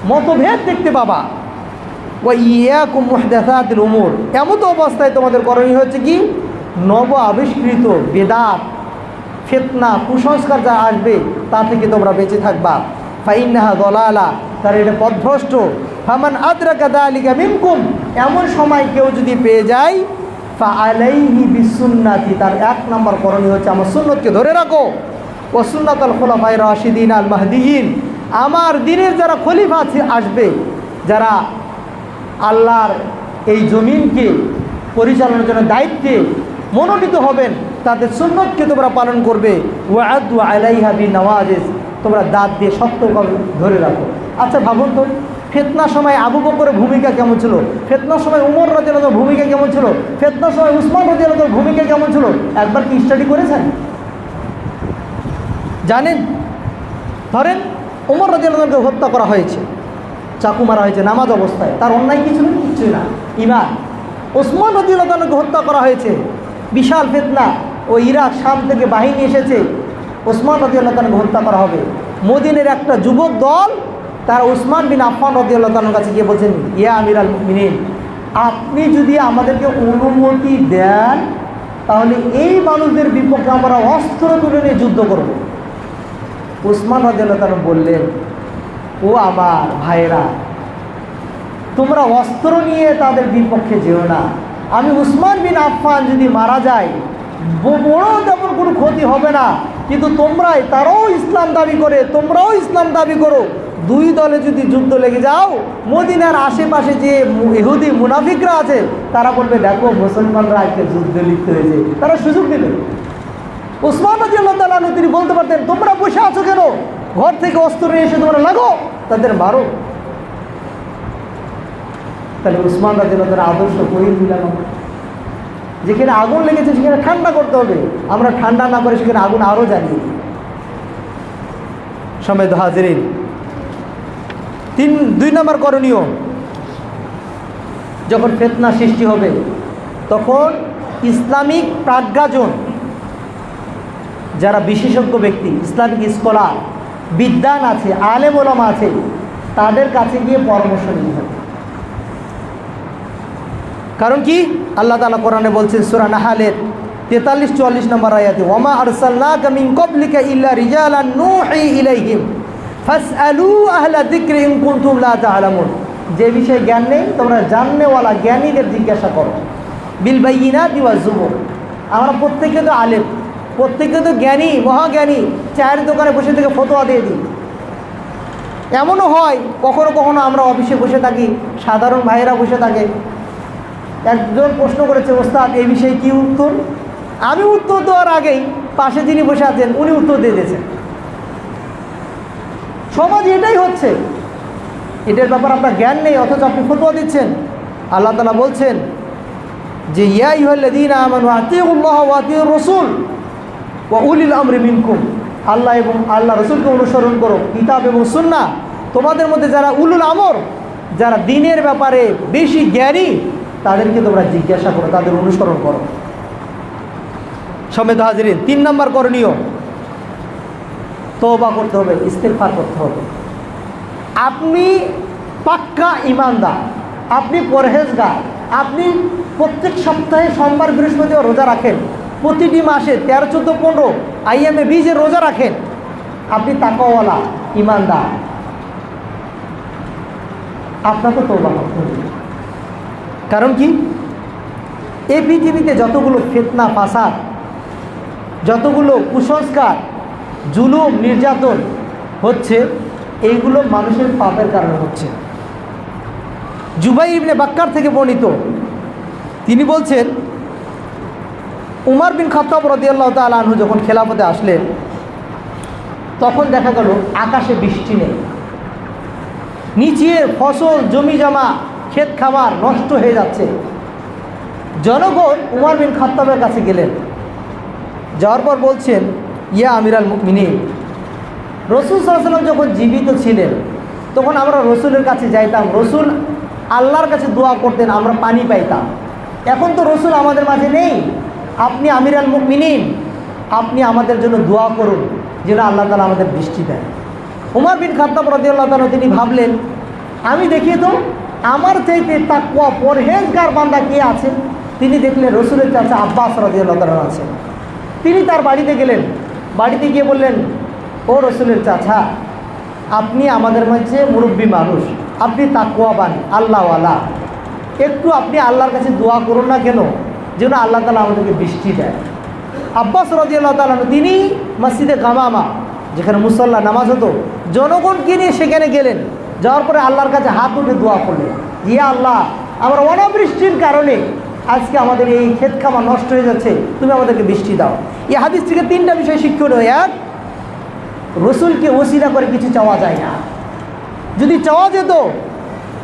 S1: মতভেদ দেখতে পাবা। ওয়া ইয়াকুম মুহদাসাতিল উমুর, এমন অবস্থায় তোমাদের করণীয় হচ্ছে কি, নব আবিষ্কৃত বেদাত, ফিতনা, কুসংস্কার যা আসবে তা থেকে তোমরা বেঁচে থাকবা। ফাইন্নাহা দালালা, তার এটা পথভ্রষ্ট। ফামান আদরাকা যালিকা মিনকুম, এমন সময় কেউ যদি পেয়ে যায়, ফাআলাইহি বিসুন্নতি, তার এক নম্বর করণীয় হচ্ছে আমার সুন্নতকে ধরে রাখো। ও সুন্নাতুল খুলাফায়ে রাশিদিন আল মাহদিয়িন, আমার দিনের যারা খলিফা আসবে, যারা আল্লাহর এই জমিনকে পরিচালনার জন্য দায়িত্বে মনোনীত হবেন, তাদের সুন্নতকে তোমরা পালন করবে। ওয়াআদু আলাইহা বিন নওয়াজিজ, তোমরা দাঁত দিয়ে শক্তভাবে ধরে রাখো। আচ্ছা ভাবুন তো, ফিতনার সময় আবু বকরের ভূমিকা কেমন ছিল, ফিতনার সময় উমর রাদিয়াল্লাহু আনহুর ভূমিকা কেমন ছিল, ফিতনার সময় উসমান রাদিয়াল্লাহু আনহুর ভূমিকা কেমন ছিল, একবার কি স্টাডি করেছেন? জানেন? ধরেন উমর রাদিয়াল্লাহু আনহুকে হত্যা করা হয়েছে, চাকু মারা হয়েছে নামাজ অবস্থায়, তার অন্যায় কিছু নেই, কিচ্ছুই না, ঈমান। উসমান রাদিয়াল্লাহু আনহুকে হত্যা করা হয়েছে, বিশাল ফিতনা, ও ইরাক শাম থেকে বাহিনী এসেছে, উসমান রাদিয়াল্লাহু আনহুকে হত্যা করা হবে। মদিনের একটা যুবক দল তারা উসমান বিন আফফান রাদিয়াল্লাহু আনহুর কাছে গিয়ে বলছেন, ইয়া আমিরাল মুমিনিন, আপনি যদি আমাদেরকে অনুমতি দেন তাহলে এই মানুষদের বিপক্ষে আমরা অস্ত্র তুলে নিয়ে যুদ্ধ করব। উসমান রাদিয়াল্লাহু আনহু বললেন, ও আমার ভাইরা, তোমরা অস্ত্র নিয়ে তাদের বিপক্ষে যেও না, আমি উসমান বিন আফফান যদি মারা যায় বড় তেমন কোনো ক্ষতি হবে না, কিন্তু তারাও ইসলাম দাবি করে, তোমরাও ইসলাম দাবি করো, দুই দলে যদি যুদ্ধ লেগে যাও, মদিনার আশেপাশে যে ইহুদি মুনাফিকরা আছে তারা বলবে, দেখো মুসলমানরা আজকে যুদ্ধে লিপ্ত হয়েছে, তারা সুযোগ দিবে। উসমান রাদিয়াল্লাহু তাআলা আনহু তিনি বলতে পারতেন, তোমরা বসে আছো কেন, ঘর থেকে অস্ত্র নিয়ে এসে তোমরা লাগো, তাদের মারো। তাহলে উসমান রাদিয়াল্লাহু তাআলা আদর্শ করিয়ে দিলাম, যেখানে আগুন লেগেছে সেখানে ঠান্ডা করতে হবে, আমরা ঠান্ডা না করে সেখানে আগুন আরও জ্বালিয়ে দিই। সম্মানিত হাজিরিন, 2 নম্বর করণীয়, যখন ফিতনা সৃষ্টি হবে তখন ইসলামিক প্রাজ্ঞাজন যারা বিশেষজ্ঞ ব্যক্তি, ইসলামিক স্কলার, বিদ্বান আছে, আলেম ওলামা আছে, তাদের কাছে গিয়ে পরামর্শ নিতে হবে। কারণ কি আল্লাহ তাআলা কোরআনে বলছেন সূরা নাহলের 43-44 নম্বর আয়াতে, ওয়ামা আরসালনাকা মিন ক্বাবলিকা ইল্লা রিজালান নূহি ইলাইহিম ফাসআলু আহলা যিকরি ইন কুনতুম লা তা'লামুন। যে বিষয়ে জ্ঞান নেই তোমরা জাননেওয়ালা জ্ঞানীদের জিজ্ঞাসা করো। বিল বাইয়িনাতি ওয়াজ জুবুর। আমরা প্রত্যেকে তো আলেম, প্রত্যেকে তো জ্ঞানী, মহাজ্ঞানী, চায়ের দোকানে বসে থেকে ফতোয়া দিয়ে দিই। এমনও হয় কখনো কখনো আমরা অফিসে বসে থাকি, সাধারণ ভাইয়েরা বসে থাকে, একজন প্রশ্ন করেছে, ওস্তাদ এই বিষয়ে কী উত্তর? আমি উত্তর দেওয়ার আগেই পাশে যিনি বসে আছেন উনি উত্তর দিয়ে দিয়েছেন। সমাজ এটাই হচ্ছে, এটার ব্যাপার আপনার জ্ঞান নেই অথচ আপনি ফতোয়া দিচ্ছেন। আল্লাহ তাআলা বলছেন যে ইয়া আইয়ুহাল্লাযীনা আমানু আতিউল্লাহ ওয়া আতিউর রাসূল ওয়া উলিল আমরি মিনকুম। আল্লাহ এবং আল্লাহ রসুলকে অনুসরণ করো, কিতাব এবং সুন্নাহ। তোমাদের মধ্যে যারা উলুল আমর, যারা দ্বীনের ব্যাপারে বেশি জ্ঞানী, তাদেরকে তোমরা জিজ্ঞাসা করো, তাদের অনুসরণ করো। সম্মানিত হাজিরিন, 3 নম্বর করণীয়, তওবা করতে হবে, ইস্তেগফার করতে হবে। আপনি পাক্কা ঈমানদার, আপনি পরহেজগার, আপনি প্রত্যেক সপ্তাহে সোমবার বৃহস্পতিবার রোজা রাখেন, প্রতিটি মাসে 13, 14, 15 আইএমএ 20 রোজা রাখেন, আপনি তাকওয়াওয়ালা ঈমানদার, আপনাকে তওবা করতে হবে। কারণ কি এই পৃথিবীতে যতগুলো ফিতনা ফাসাদ, যতগুলো কুসংস্কার, জুলুম, নির্যাতন হচ্ছে, এইগুলো মানুষের পাপের কারণে হচ্ছে। জুবাইর ইবনে বাক্কার থেকে বর্ণিত, তিনি বলছেন, উমর বিন খাত্তাব রাদিয়াল্লাহু তাআলা আনহু যখন খেলাফতে আসলেন তখন দেখা গেল আকাশে বৃষ্টি নেই, নিচের ফসল জমি জমা ক্ষেত খামার নষ্ট হয়ে যাচ্ছে। জনগণ উমর বিন খাত্তাবের কাছে গেলেন, যাওয়ার পর বলছেন, ইয়া আমিরাল মুমিনিন, রসুল সাল্লাল্লাহু আলাইহি ওয়াসাল্লাম যখন জীবিত ছিলেন তখন আমরা রসুলের কাছে যাইতাম, রসুল আল্লাহর কাছে দোয়া করতেন, আমরা পানি পাইতাম। এখন তো রসুল আমাদের মাঝে নেই, আপনি আমিরাল মুমিনিন, আপনি আমাদের জন্য দোয়া করুন যেন আল্লাহ তাআলা আমাদের বৃষ্টি দেয়। উমর বিন খাত্তাব রাদিয়াল্লাহু তাআলা তিনি ভাবলেন, আমি দেখি তো আমার চাইতে তাকওয়া পরহেজগার বান্দা কে আছে। তিনি দেখলেন রসুলের চাচা আব্বাস রাদিয়াল্লাহু তাআলা আছেন। তিনি তার বাড়িতে গেলেন, বাড়িতে গিয়ে বললেন, ও রসুলের চাচা, আপনি আমাদের মাঝে মুরব্বী মানুষ, আপনি তাকওয়াবান, আল্লাহওয়ালা, একটু আপনি আল্লাহর কাছে দোয়া করুন না কেন যেন আল্লাহ তাআলা আমাদেরকে বৃষ্টি দেয়। আব্বাস রাদিয়াল্লাহু তাআলা তিনি মসজিদে গামামা, যেখানে মুসল্লা নামাজ হতো, জনগণকে নিয়ে সেখানে গেলেন। যাওয়ার পরে আল্লাহর কাছে হাত উঠে দোয়া করলেন, ইয়া আল্লাহ, আমরা অনাবৃষ্টির কারণে আজকে আমাদের এই ক্ষেত খামার নষ্ট হয়ে যাচ্ছে, তুমি আমাদেরকে বৃষ্টি দাও। এই হাদিস থেকে 3টা বিষয় শিক্ষণীয়। এক, রসুলকে ওসিলা করে কিছু চাওয়া যায় না, যদি চাওয়া যেত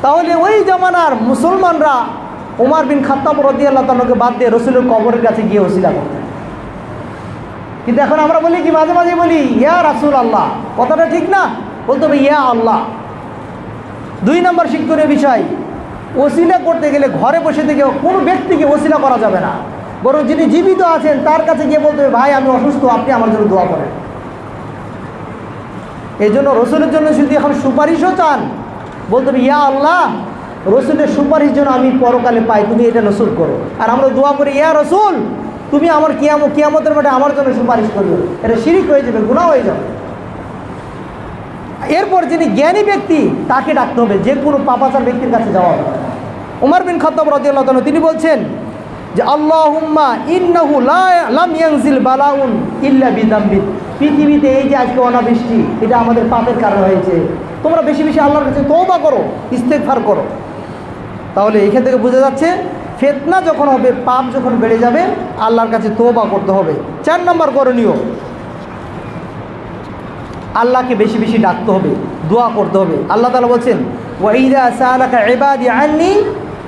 S1: তাহলে ওই জামানার মুসলমানরা ওমর বিন খাত্তাব রাদিয়াল্লাহু তাআলাকে বাদ দিয়ে রসুলের কবরের কাছে গিয়ে ওসিলা করতেন। কিন্তু এখন আমরা বলি কি, মাঝে মাঝে বলি ইয়া রাসূল আল্লাহ, কথাটা ঠিক না, বলতে হবে ইয়া আল্লাহ। 2 নম্বর শিক্ষণীয় বিষয়, ওসিলা করতে গেলে ঘরে বসে থেকে কোনো ব্যক্তিকে ওসিলা করা যাবে না, বরং যিনি জীবিত আছেন তার কাছে গিয়ে বলতে হবে ভাই আমি অসুস্থ, আপনি আমার জন্য দোয়া করেন। এই জন্য রসুলের জন্য যদি এখন সুপারিশও চান, বলতে হবে ইয়া আল্লাহ, রসুলের সুপারিশ যেন আমি পরকালে পাই, তুমি এটা নসিব করো। আর আমরা দোয়া করি ইয়া রসুল, তুমি আমার কিয়ামতের মাঠে আমার জন্য সুপারিশ করিও। এটা শিরিক হয়ে যাবে, গুনাহ হয়ে যাবে। এরপর যিনি জ্ঞানী ব্যক্তি তাকে ডাকতে হবে, যে কোনো পাপাচার ব্যক্তির কাছে যাওয়া হবে। ওমর বিন খাত্তাব রাদিয়াল্লাহু তাআলা তিনি বলছেন যে আল্লাহুম্মা ইন্নাহু লাম ইয়ানজিল বালাউন ইল্লা বিযামবি, পৃথিবীতে এই যে আজকে অনাবৃষ্টি এটা আমাদের পাপের কারণে হয়েছে, তোমরা বেশি বেশি আল্লাহর কাছে তওবা করো, ইস্তেগফার করো। তাহলে এখান থেকে বোঝা যাচ্ছে ফিতনা যখন হবে, পাপ যখন বেড়ে যাবে, আল্লাহর কাছে তওবা করতে হবে। 4 নম্বর করণীয়, আল্লাহকে বেশি বেশি ডাকতে হবে, দোয়া করতে হবে। আল্লাহ তাআলা বলছেন ওয়া ইযা সাআলাকা ইবাদি আন্নী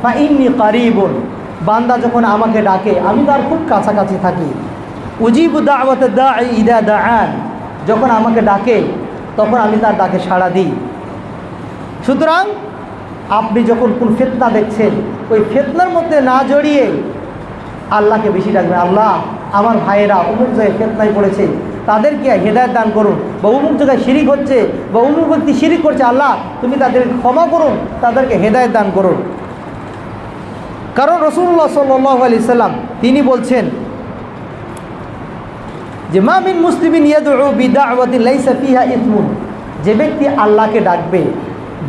S1: ফাইন্নী কারীবুন, বান্দা যখন আমাকে ডাকে আমি তার খুব কাছাকাছি থাকি। উজিবু দাওয়াত দাঈ ইযা দাআন, যখন আমাকে ডাকে তখন আমি তার ডাকে সাড়া দিই। সুতরাং আপনি যখন কোন ফিতনা দেখছেন, ওই ফিতনার মধ্যে না জড়িয়ে আল্লাহকে বেশি ডাকবেন। আল্লাহ আমার ভাইয়েরা অমুক জায়গায় ফিতনায় পড়েছে, তাদেরকে হেদায়েত দান করুন, বা অমুক জায়গায় শিরিক হচ্ছে বা অমুক ব্যক্তি শিরিক করছে, আল্লাহ তুমি তাদের ক্ষমা করুন, তাদেরকে হেদায়েত দান করুন। কারণ রাসূলুল্লাহ সাল্লাল্লাহু আলাইহি সাল্লাম তিনি বলছেন যে মা মিন মুসলিমিন ইয়াদউ বিদাওয়াতি লাইসা ফিহা ইসমুন, যে ব্যক্তি আল্লাহকে ডাকবে,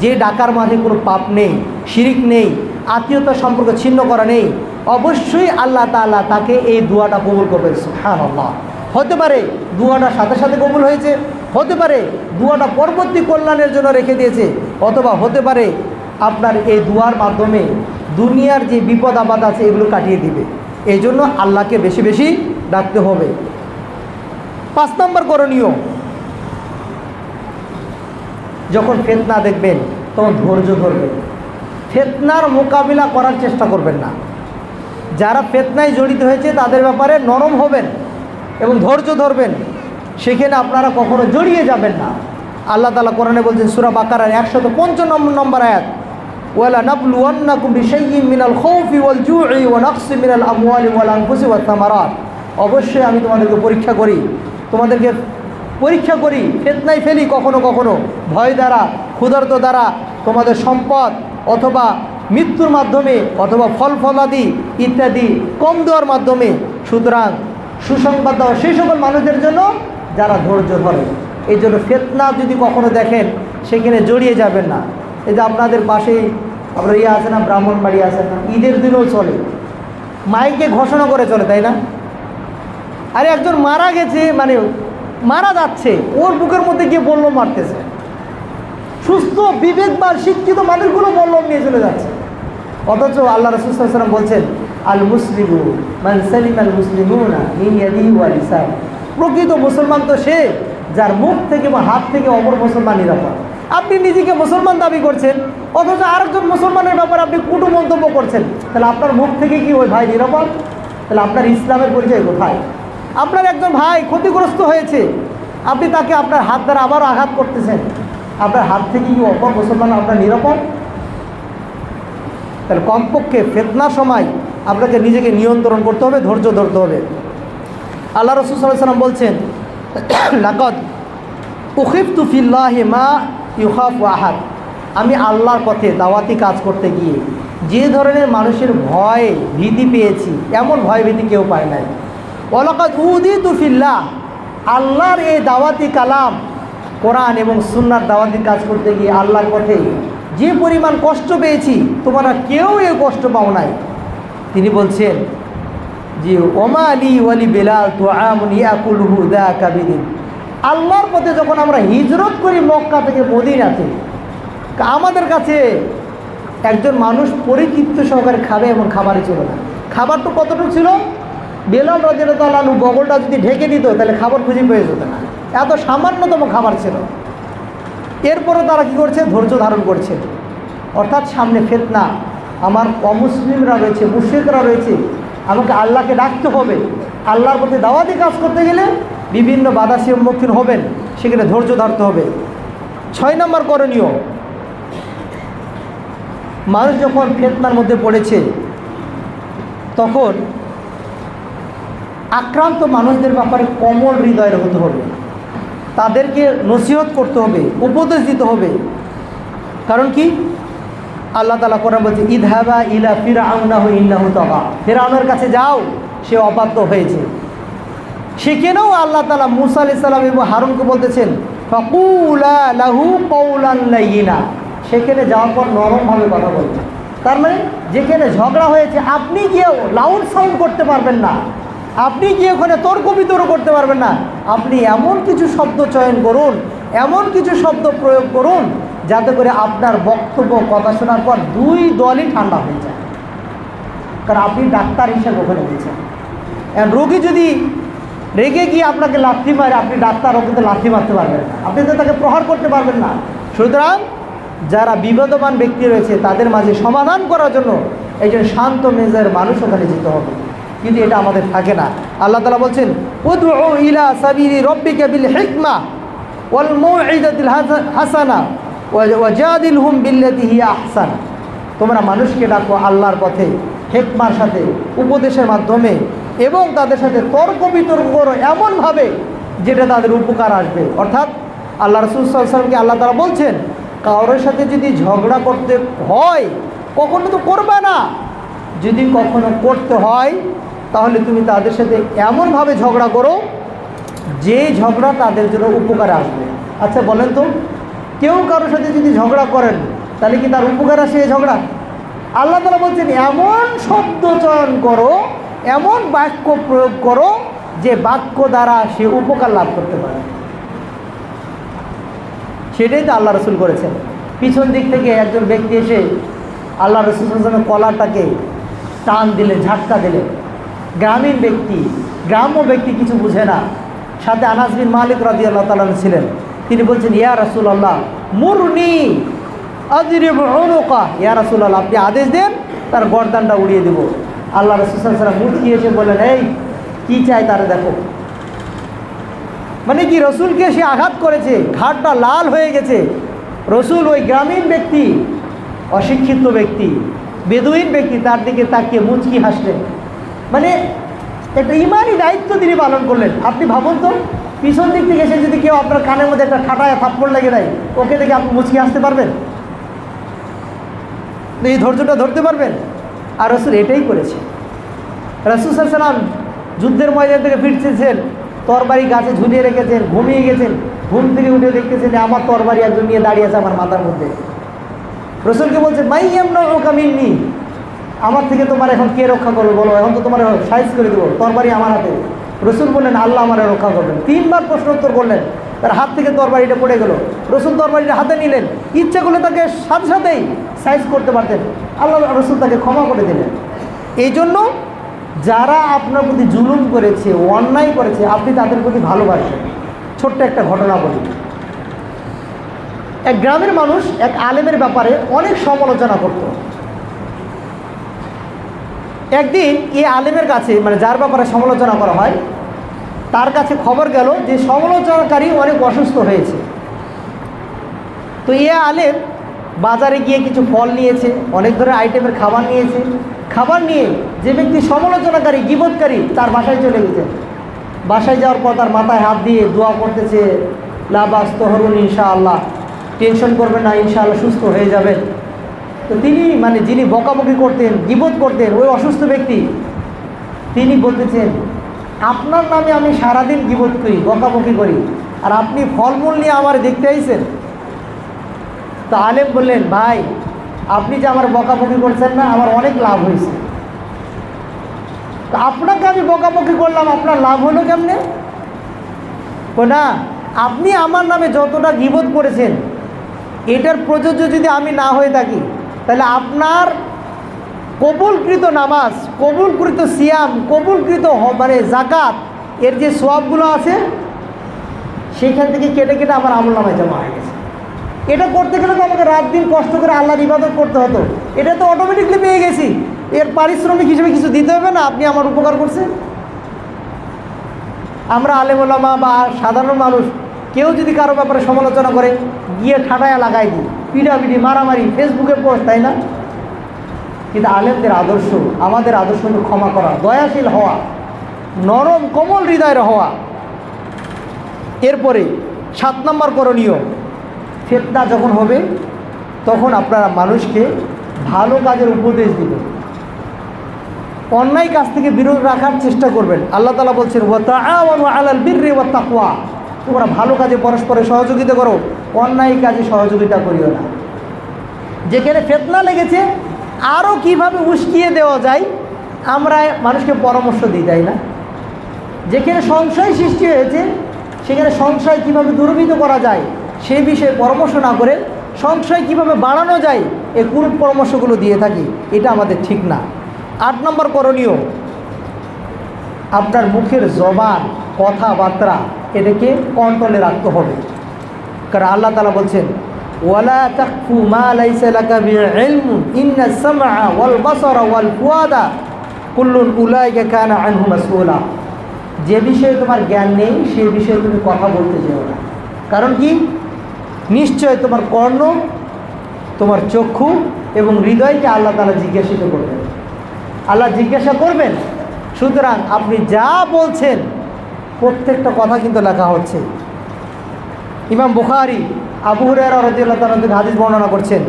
S1: যে ডাকার মাঝে কোনো পাপ নেই, শিরিক নেই, আত্মীয়তার সম্পর্ক ছিন্ন করা নেই, অবশ্যই আল্লাহ তাআলা তাকে এই দোয়াটা কবুল করবেন। সুবহানাল্লাহ। হতে পারে দোয়াটা সাথে সাথে কবুল হয়েছে, হতে পারে দোয়াটা পরবর্তী কল্যাণের জন্য রেখে দিয়েছে, অথবা হতে পারে আপনার এই দোয়ার মাধ্যমে দুনিয়ার যে বিপদ আপদ আছে এগুলো কাটিয়ে দিবে। এই জন্য আল্লাহকে বেশি বেশি ডাকতে হবে। 5 নম্বর করণীয়, যখন ফিতনা দেখবেন তখন ধৈর্য ধরবেন, ফিতনার মোকাবিলা করার চেষ্টা করবেন না। যারা ফিতনায় জড়িত হয়েছে তাদের ব্যাপারে নরম হবেন এবং ধৈর্য ধরবেন, সেখানে আপনারা কখনো জড়িয়ে যাবেন না। আল্লাহ তাআলা কোরআনে বলছেন সূরা বাকারার 155 নম্বর আয়াত, ওয়ালা নাবলুওয়ান্নাকুম বিশাইইন মিনাল খাউফি ওয়াল জু'i ওয়া নাকসিম মিনাল আমওয়ালি ওয়াল আনফুসি ওয়াত থামারাত, অবশ্যই আমি তোমাদেরকে পরীক্ষা করি, ফিতনায় ফেলি কখনো কখনো ভয় দ্বারা, ক্ষুধার্ত দ্বারা, তোমাদের সম্পদ অথবা মৃত্যুর মাধ্যমে, অথবা ফল ফলাদি ইত্যাদি কম দেওয়ার মাধ্যমে। সুতরাং সুসংবাদ দেওয়া সেই সকল মানুষদের জন্য যারা ধৈর্য ধরে। এই জন্য ফিতনা যদি কখনো দেখেন সেখানে জড়িয়ে যাবেন না। এই যে আপনাদের পাশেই আপনার আছে না, ব্রাহ্মণবাড়ি আছে না, ঈদের দিনও চলে, মাইকে ঘোষণা করে চলে, তাই না? আরে একজন মারা গেছে, মানে মারা যাচ্ছে, ওর বুকের মধ্যে গিয়ে বল্লম মারতেছে, সুস্থ বিবেকবান শিক্ষিত মানুষগুলো বল্লম নিয়ে চলে যাচ্ছে। অথচ আল্লাহ রাসূল সাল্লাল্লাহু আলাইহি ওয়াসাল্লাম বলছেন আল মুসলিমু মান সালিমাল মুসলিমুনা মিন ইয়াদিহি ওয়া লিসানিহি, প্রকৃত মুসলমান তো সে যার মুখ থেকে বা হাত থেকে অপর মুসলমান নিরাপদ। আপনি নিজেকে মুসলমান দাবি করছেন, অথচ আরেকজন মুসলমানের ব্যাপারে আপনি কটু মন্তব্য করছেন, তাহলে আপনার মুখ থেকে কি ওই ভাই নিরাপদ? তাহলে আপনার ইসলামের পরিচয় কোথায়? আপনার একজন ভাই ক্ষতিগ্রস্ত হয়েছে, আপনি তাকে আপনার হাত দ্বারা আবারও আঘাত করতেছেন, আপনার হাত থেকে কি অপর মুসলমান আপনার নিরাপদ? তাহলে কমপক্ষে ফিতনার সময় আপনাকে নিজেকে নিয়ন্ত্রণ করতে হবে, ধৈর্য ধরতে হবে। আল্লাহ রাসূল সাল্লাল্লাহু আলাইহি ওয়াসাল্লাম বলছেন লাকাদ উখিফতু ফিল্লাহি মা ইউখাফু আহাদ, আমি আল্লাহর পথে দাওয়াতি কাজ করতে গিয়ে যে ধরনের মানুষের ভয় ভীতি পেয়েছি এমন ভয় ভীতি কেউ পায় নাই। ওয়ালাকাদ উযিতু ফিল্লাহ, আল্লাহর এই দাওয়াতি কালাম কোরআন এবং সুন্নাহর দাওয়াতি কাজ করতে গিয়ে আল্লাহর পথে যে পরিমাণ কষ্ট পেয়েছি তোমরা কেউ এই কষ্ট পাও নাই। তিনি বলছেন যে ওমা আলী ওয়ালি বেলাল তুআমুন ইয়াকুলুহু যাকা বিদিন, আল্লাহর পথে যখন আমরা হিজরত করি মক্কা থেকে মদিনাতে, আমাদের কাছে একজন মানুষ পরিতৃপ্ত সহকারে খাবে এমন খাবারই ছিল না। খাবার তো কতটুকু ছিল, বেলাল রাদিয়াল্লাহু আনহু বগলটা যদি ঢেকে দিত তাহলে খাবার খুঁজে পেয়ে যেত না, এত সামান্যতম খাবার ছিল। এরপরও তারা কী করছে, ধৈর্য ধারণ করছে। অর্থাৎ সামনে ফিতনা, আমার অমুসলিমরা রয়েছে, মুশরিকরা রয়েছে, আমাকে আল্লাহকে ডাকতে হবে। আল্লাহর প্রতি দাওয়াতি কাজ করতে গেলে বিভিন্ন বাধা সম্মুখীন হবেন, সেখানে ধৈর্য ধরতে হবে। 6 নম্বর করণীয়, মানুষ যখন ফিতনার মধ্যে পড়েছে তখন আক্রান্ত মানুষদের ব্যাপারে কোমল হৃদয়ের হতে হবে, তাদেরকে নসিহত করতে হবে, উপদেশ দিতে হবে। কারণ কি, আল্লাহ তাআলা কোরআন বলছে, ইযহাবা ইলা ফিরআউনা ইন্নাহু তাগা, ফিরআউনের কাছে যাও, সে অবাধ্য হয়েছে। সেখানেও আল্লাহ তাআলা মূসা আলাইহিস সালাম এবং হারুনকে বলতেছেন, ফাকুলা লাহু কওলান লাইয়িনা, সেখানে যাওয়ার পর নরমভাবে কথা বলছে। তার মানে যেখানে ঝগড়া হয়েছে আপনি গিয়েও লাউড সাউন্ড করতে পারবেন না, আপনি গিয়ে ওখানে তর্ক বিতর্ক করতে পারবেন না। আপনি এমন কিছু শব্দ চয়ন করুন, এমন কিছু শব্দ প্রয়োগ করুন যাতে করে আপনার বক্তব্য কথা শোনার পর দুই দলই ঠান্ডা হয়ে যায়। কারণ আপনি ডাক্তার হিসেবে ওখানে গেছেন। রোগী যদি রেগে গিয়ে আপনাকে লাথি মারে, আপনি ডাক্তার, ওকে তো লাথি মারতে পারবেন না, আপনি তো তাকে প্রহার করতে পারবেন না। সুতরাং যারা বিবাদমান ব্যক্তি রয়েছে তাদের মাঝে সমাধান করার জন্য একজন শান্ত মেজাজের মানুষ ওখানে যেতে হবে, কিন্তু এটা আমাদের থাকে না। আল্লাহ তাআলা বলছেন, উদউ ইলা সাবিলি রাব্বিকা বিল হিকমা ওয়াল মাউইদাতিল হাসানা ওয়াজাদিলহুম বিল্লাতি হিয়া আহসান, তোমরা মানুষকে ডাকো আল্লাহর পথে হিকমার সাথে, উপদেশের মাধ্যমে, এবং তাদের সাথে তর্ক বিতর্ক করো এমনভাবে যেটা তাদের উপকার আসবে। অর্থাৎ আল্লাহ রাসূল সাল্লাল্লাহু আলাইহি ওয়াসাল্লামকে আল্লাহ তাআলা বলছেন, কারোর সাথে যদি ঝগড়া করতে হয় কখনো তো করবে না, যদি কখনো করতে হয় তাহলে তুমি তাদের সাথে এমনভাবে ঝগড়া করো যে ঝগড়া তাদের জন্য উপকারে আসবে। আচ্ছা বলেন তো, কেউ কারোর সাথে যদি ঝগড়া করেন তাহলে কি তার উপকার আসে এই ঝগড়া? আল্লাহ তাআলা বলছেন, এমন শব্দ চয়ন করো, এমন বাক্য প্রয়োগ করো যে বাক্য দ্বারা সে উপকার লাভ করতে পারে। সেটাই তো আল্লাহ রসুল করেছেন। পিছন দিক থেকে একজন ব্যক্তি এসে আল্লাহ রসুল সাল্লাল্লাহু আলাইহি ওয়াসাল্লামের কলারটাকে টান দিলেন, ঝাটকা দিলেন। গ্রামীণ ব্যক্তি, গ্রাম্য ব্যক্তি, কিছু বুঝে না। সাথে আনাস বিন মালিক রাদিয়াল্লাহু তাআলা ছিলেন। তিনি বলছেন, ইয়া রাসূলুল্লাহ মুরনি আযরিব উনুকা, ইয়া রাসূলুল্লাহ আপনি আদেশ দেন, তার গর্দানটা উড়িয়ে দেব। আল্লাহ রাসূল সাল্লাল্লাহু আলাইহি ওয়াসাল্লাম মুচকি এসে বললেন, এই কী চাই তারা দেখো। মানে কি, রসুলকে সে আঘাত করেছে, ঘাটটা লাল হয়ে গেছে। রসুল ওই গ্রামীণ ব্যক্তি, অশিক্ষিত ব্যক্তি, বেদুইন ব্যক্তি, তার দিকে তাকিয়ে মুচকি হাসলেন। মানে একটা ইমানি দায়িত্ব তিনি পালন করলেন। আপনি ভাবুন তো, পিছন দিক থেকে এসে যদি কেউ আপনার কানের মধ্যে একটা ঠাটায় থাপ্পড় লেগে দেয়, ওকে দেখে আপনি মুচকি হাসতে পারবেন? এই ধৈর্যটা ধরতে পারবেন? আর রসুল এটাই করেছে। রাসূল সাল্লাল্লাহু আলাইহি ওয়াসাল্লাম যুদ্ধের ময়দান থেকে ফিরতেছেন, তরবারি গাছে ঝুলিয়ে রেখেছেন, ঘুমিয়ে গেছেন। ঘুম থেকে উঠে দেখতেছেন আমার তরবারি একজন নিয়ে দাঁড়িয়ে আছে আমার মাথার মধ্যে। রসুলকে বলছে, মাই ইয়ামনাউকা মিন্নি, আমার থেকে তোমার এখন কে রক্ষা করবে বলো, এখন তো তোমার সাইজ করে দেবো, তরবারি আমার হাতে। রসুল বললেন, আল্লাহ আমার রক্ষা করবেন। 3 বার প্রশ্ন উত্তর করলেন, তার হাত থেকে তরবারিটা পড়ে গেল। রসুল তরবারিটা হাতে নিলেন, ইচ্ছা করলে তাকে সাথে সাথেই সাইজ করতে পারতেন, আল্লাহ রসুল তাকে ক্ষমা করে দিলেন। এই জন্য যারা আপনার প্রতি জুলুম করেছে, অন্যায় করেছে, আপনি তাদের প্রতি ভালোবাসেন। ছোট্ট একটা ঘটনা বলি। এক গ্রামের মানুষ এক আলেমের ব্যাপারে অনেক সমালোচনা করত। একদিন এই আলেমের কাছে, মানে যার ব্যাপারে সমালোচনা করা হয়, তার কাছে খবর গেল যে সমালোচনাকারী অনেক অসুস্থ হয়েছে। তো এই আলেম বাজারে গিয়ে কিছু ফল নিয়েছে, অনেক ধরনের আইটেমের খাবার নিয়েছে। খাবার নিয়ে যে ব্যক্তি সমালোচনাকারী, গীবতকারী, তার বাসায় চলে গেছেন। বাসায় যাওয়ার পর তার মাথায় হাত দিয়ে দোয়া করতেছে, লা বাস তহরুন ইনশাআল্লাহ, টেনশন করবেন না, ইনশাআল্লাহ সুস্থ হয়ে যাবেন। তো তিনি, মানে যিনি বকাবকি করতেন, গীবত করতেন, ওই অসুস্থ ব্যক্তি, তিনি বলতেছেন, আপনার নামে আমি সারাদিন গীবত করি, বকাবকি করি, আর আপনি ফলমূল নিয়ে আমার দেখতে আইছেন। তো আলেম বললেন, ভাই আপনি যে আমার বকাবকি করছেন না, আমার অনেক লাভ হয়েছে। তো আপনাকে আমি বকাবকি করলাম, আপনার লাভ হলো কেমনে? না, আপনি আমার নামে যতটা গীবত করেছেন, এটার প্রযোজ্য যদি আমি না হয়ে থাকি, তাহলে আপনার কবুলকৃত নামাজ, কবুলকৃত সিয়াম, কবুলকৃত মানে জাকাত, এর যে সওয়াবগুলো আছে সেখান থেকে কেটে কেটে আমার আমল নামায় জমা হয়ে গেছে। এটা করতে গেলে তো আমাকে রাত দিন কষ্ট করে আল্লাহর ইবাদত করতে হতো, এটা তো অটোমেটিকলি পেয়ে গেছি, এর পারিশ্রমিক হিসেবে কিছু দিতে হবে না, আপনি আমার উপকার করছেন। আমরা আলেম ওলামা বা সাধারণ মানুষ কেউ যদি কারো ব্যাপারে সমালোচনা করে গিয়ে ঠাটায়া লাগাই দিই, পিটাপিটি মারামারি, ফেসবুকে পোস্ট, তাই না? কিন্তু আলেমদের আদর্শ, আমাদের আদর্শ হলো ক্ষমা করা, দয়াশীল হওয়া, নরম কোমল হৃদয়ের হওয়া। এরপরে 7 নম্বর করণীয়, ফিতনা যখন হবে তখন আপনারা মানুষকে ভালো কাজের উপদেশ দিবেন, অন্যায় কাজ থেকে বিরত রাখার চেষ্টা করবেন। আল্লাহ তাআলা বলছেন ওয়া তাআওয়ানু আলাল বিররি ওয়াত তাকওয়া, তোমরা ভালো কাজে পরস্পরের সহযোগিতা করো, অন্যায় কাজে সহযোগিতা করিও না। যেখানে ফিতনা লেগেছে আরও কিভাবে উস্কিয়ে দেওয়া যায় আমরা মানুষকে পরামর্শ দিই, তাই না? যেখানে সংশয় সৃষ্টি হয়েছে সেখানে সংশয় কিভাবে দূরীভূত করা যায় সেই বিষয়ে পরামর্শ না করে সংশয় কিভাবে বাড়ানো যায় এই কুরূপ পরামর্শগুলো দিয়ে থাকি, এটা আমাদের ঠিক না। 8 নম্বর করণীয়, আপনার মুখের জবান, কথাবার্তা এটাকে কন্ট্রোলে রাখতে হবে। কারণ আল্লাহ তাআলা বলছেন ওয়ালা তাকফু মা লাইসা লাকা বিইলমুন ইন্নাস সামআ ওয়াল বাসারা ওয়াল ফুয়াদা কুল্লুন উলাইকা কানা আনহু মাসউলা। যে বিষয়ে তোমার জ্ঞান নেই সেই বিষয়ে তুমি কথা বলতে যেও না, কারণ কি নিশ্চয় তোমার কর্ণ, তোমার চক্ষু এবং হৃদয়কে আল্লাহ তাআলা জিজ্ঞাসিত করবেন, আল্লাহ জিজ্ঞাসা করবেন। সুতরাং আপনি যা বলছেন প্রত্যেকটা কথা কিন্তু লেখা হচ্ছে। ইমাম বুখারী আবু হুরায়রা রাদিয়াল্লাহু তাআলা থেকে হাদিস বর্ণনা করছেন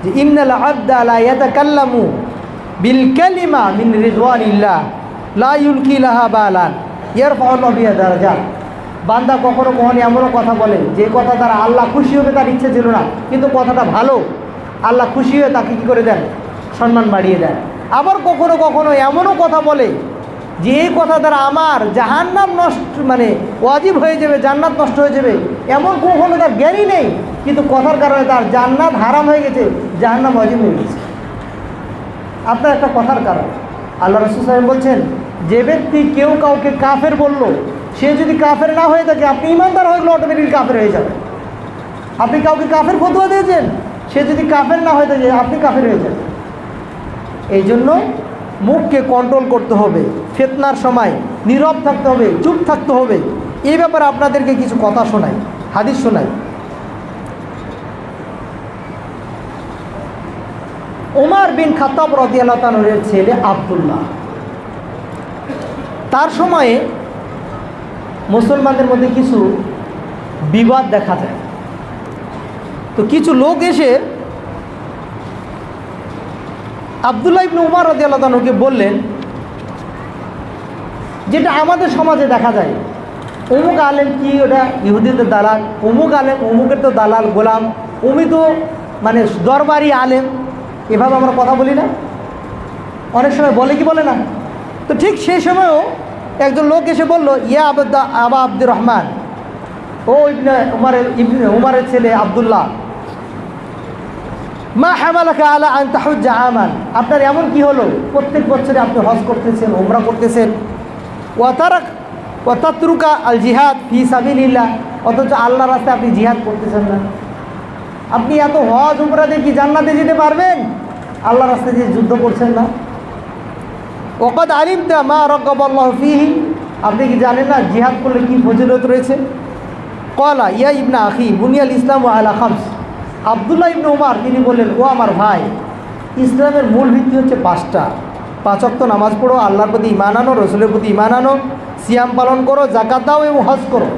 S1: যে ইন্নাল আবদা লা ইয়াতাকাল্লামু বিল কালিমা মিন রিদওয়ানিল্লাহ লা ইউলকি লাহা বালান ইয়ারফাউল্লাহু বিহা দারাজাত। বান্দা কখনো কখনো এমনও কথা বলে যে কথা দ্বারা আল্লাহ খুশি হবে, তার ইচ্ছে ছিল না, কিন্তু কথাটা ভালো, আল্লাহ খুশি হয়ে তাকে কী করে দেন? সম্মান বাড়িয়ে দেন। আবার কখনো কখনো এমনও কথা বলে যে এই কথা দ্বারা আমার জাহান্নাম নষ্ট, মানে ওয়াজিব হয়ে যাবে, জান্নাত নষ্ট হয়ে যাবে, এমন কখনো তার জ্ঞানই নেই, কিন্তু কথার কারণে তার জান্নাত হারাম হয়ে গেছে, জাহান্নাম ওয়াজিব হয়ে গেছে, আপনার একটা কথার কারণ। আল্লাহ রাসূল সাল্লাল্লাহু আলাইহি ওয়াসাল্লাম বলছেন যে ব্যক্তি কেউ কাউকে কাফের বলল, সে যদি কাফের না হয়ে থাকে আপনি ইমানদার হয়ে গেলে অটোমেটিক কাফের হয়ে যাবে। আপনি কাউকে কাফের ফতোয়া দিয়েছেন, সে যদি কাফের না হয়ে থাকে আপনি কাফের হয়ে যাবেন। এই জন্য মুখকে কন্ট্রোল করতে হবে, ফিতনার সময় নীরব থাকতে হবে, চুপ থাকতে হবে। এই ব্যাপারে আপনাদেরকে কিছু কথা শোনাই, হাদিস শোনাই। ওমর বিন খাত্তাব রাদিয়াল্লাহু তাআলার ছেলে আব্দুল্লাহ, তার সময়ে মুসলমানদের মধ্যে কিছু বিবাদ দেখা যায়। তো কিছু লোক এসে আব্দুল্লাহ ইবনে উমর রাদিয়াল্লাহু তাআলাকে বললেন, যেটা আমাদের সমাজে দেখা যায়, অমুক আলেম কি ওটা ইহুদিদের দালাল, অমুক আলেম অমুকের তো দালাল গোলাম, উমি তো মানে দরবারি আলেম, এভাবে আমরা কথা বলি না? অনেক সময় বলে কি বলে না? তো ঠিক সেই সময়ও একজন লোক এসে বলল, ইয়া আবা আব্দুর রহমান, ও ইবনে উমরের ছেলে আব্দুল্লাহ, মা হামালাকা আলা আন তাহুজ্জা আমান, আপনার এমন কি হলো প্রত্যেক বছরে আপনি হজ করতেছেন, উমরা করতেছেন, ওয়া তাতরুকা আল জিহাদ ফি সাবিলিল্লাহ, অথচ আল্লাহর রাস্তায় আপনি জিহাদ করতেছেন না। আপনি এত হজ উমরা দিয়ে কি জান্নাতে যেতে পারবেন? আল্লাহর রাস্তায় যে যুদ্ধ করছেন না। ওয়াকাদ আলিমতা মা রাগাবাল্লাহু ফীহি, আপনি কি জানেন না জিহাদ করলে কি ফজিলত রয়েছে? ক্বালা ইয়া ইবনা আখি বুনিয়াল ইসলামু আলা খামস, আব্দুল্লাহ ইবনে উমর তিনি বললেন, ও আমার ভাই, ইসলামের মূল ভিত্তি হচ্ছে 5টা। 5 ওয়াক্ত নামাজ পড়ো, আল্লাহর প্রতি ঈমান আনো, রসুলের প্রতি ঈমান আনো, সিয়াম পালন করো, যাকাত দাও এবং হজ করো।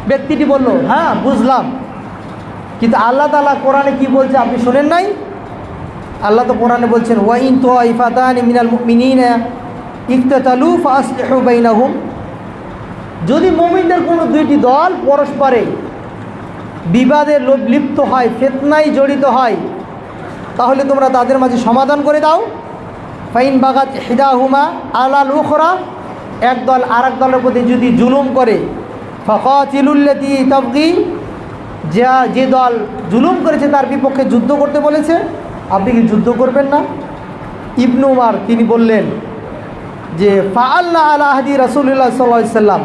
S1: ব্যক্তিটি বলল, হ্যাঁ বুঝলাম, কিন্তু আল্লাহ তাআলা কোরআনে কি বলছে আপনি শোনেন নাই? আল্লাহ তো কোরআনে বলছেন ওয়া ইন তাইফাতানি মিনাল মুমিনিনা ইকতাতালু ফাসলিহু বাইনাহুম, যদি মুমিনদের কোনো 2টি দল পরস্পরে বিবাদে লিপ্ত হয়, ফিতনায় জড়িত হয়, তাহলে তোমরা তাদের মাঝে সমাধান করে দাও। ফাইন বাগাত ইহদাহুমা আলাল উখরা, এক দল আরেক দলের প্রতি যদি জুলুম করে, ফাকাতিলুল্লাতী তাবগী, যে দল জুলুম করেছে তার বিপক্ষে যুদ্ধ করতে বলেছে, আপনি কি যুদ্ধ করবেন না? ইবনে উমর তিনি বললেন যে ফাআল্লা আলা আহদি রাসূলুল্লাহ সাল্লাল্লাহু আলাইহি সাল্লাম,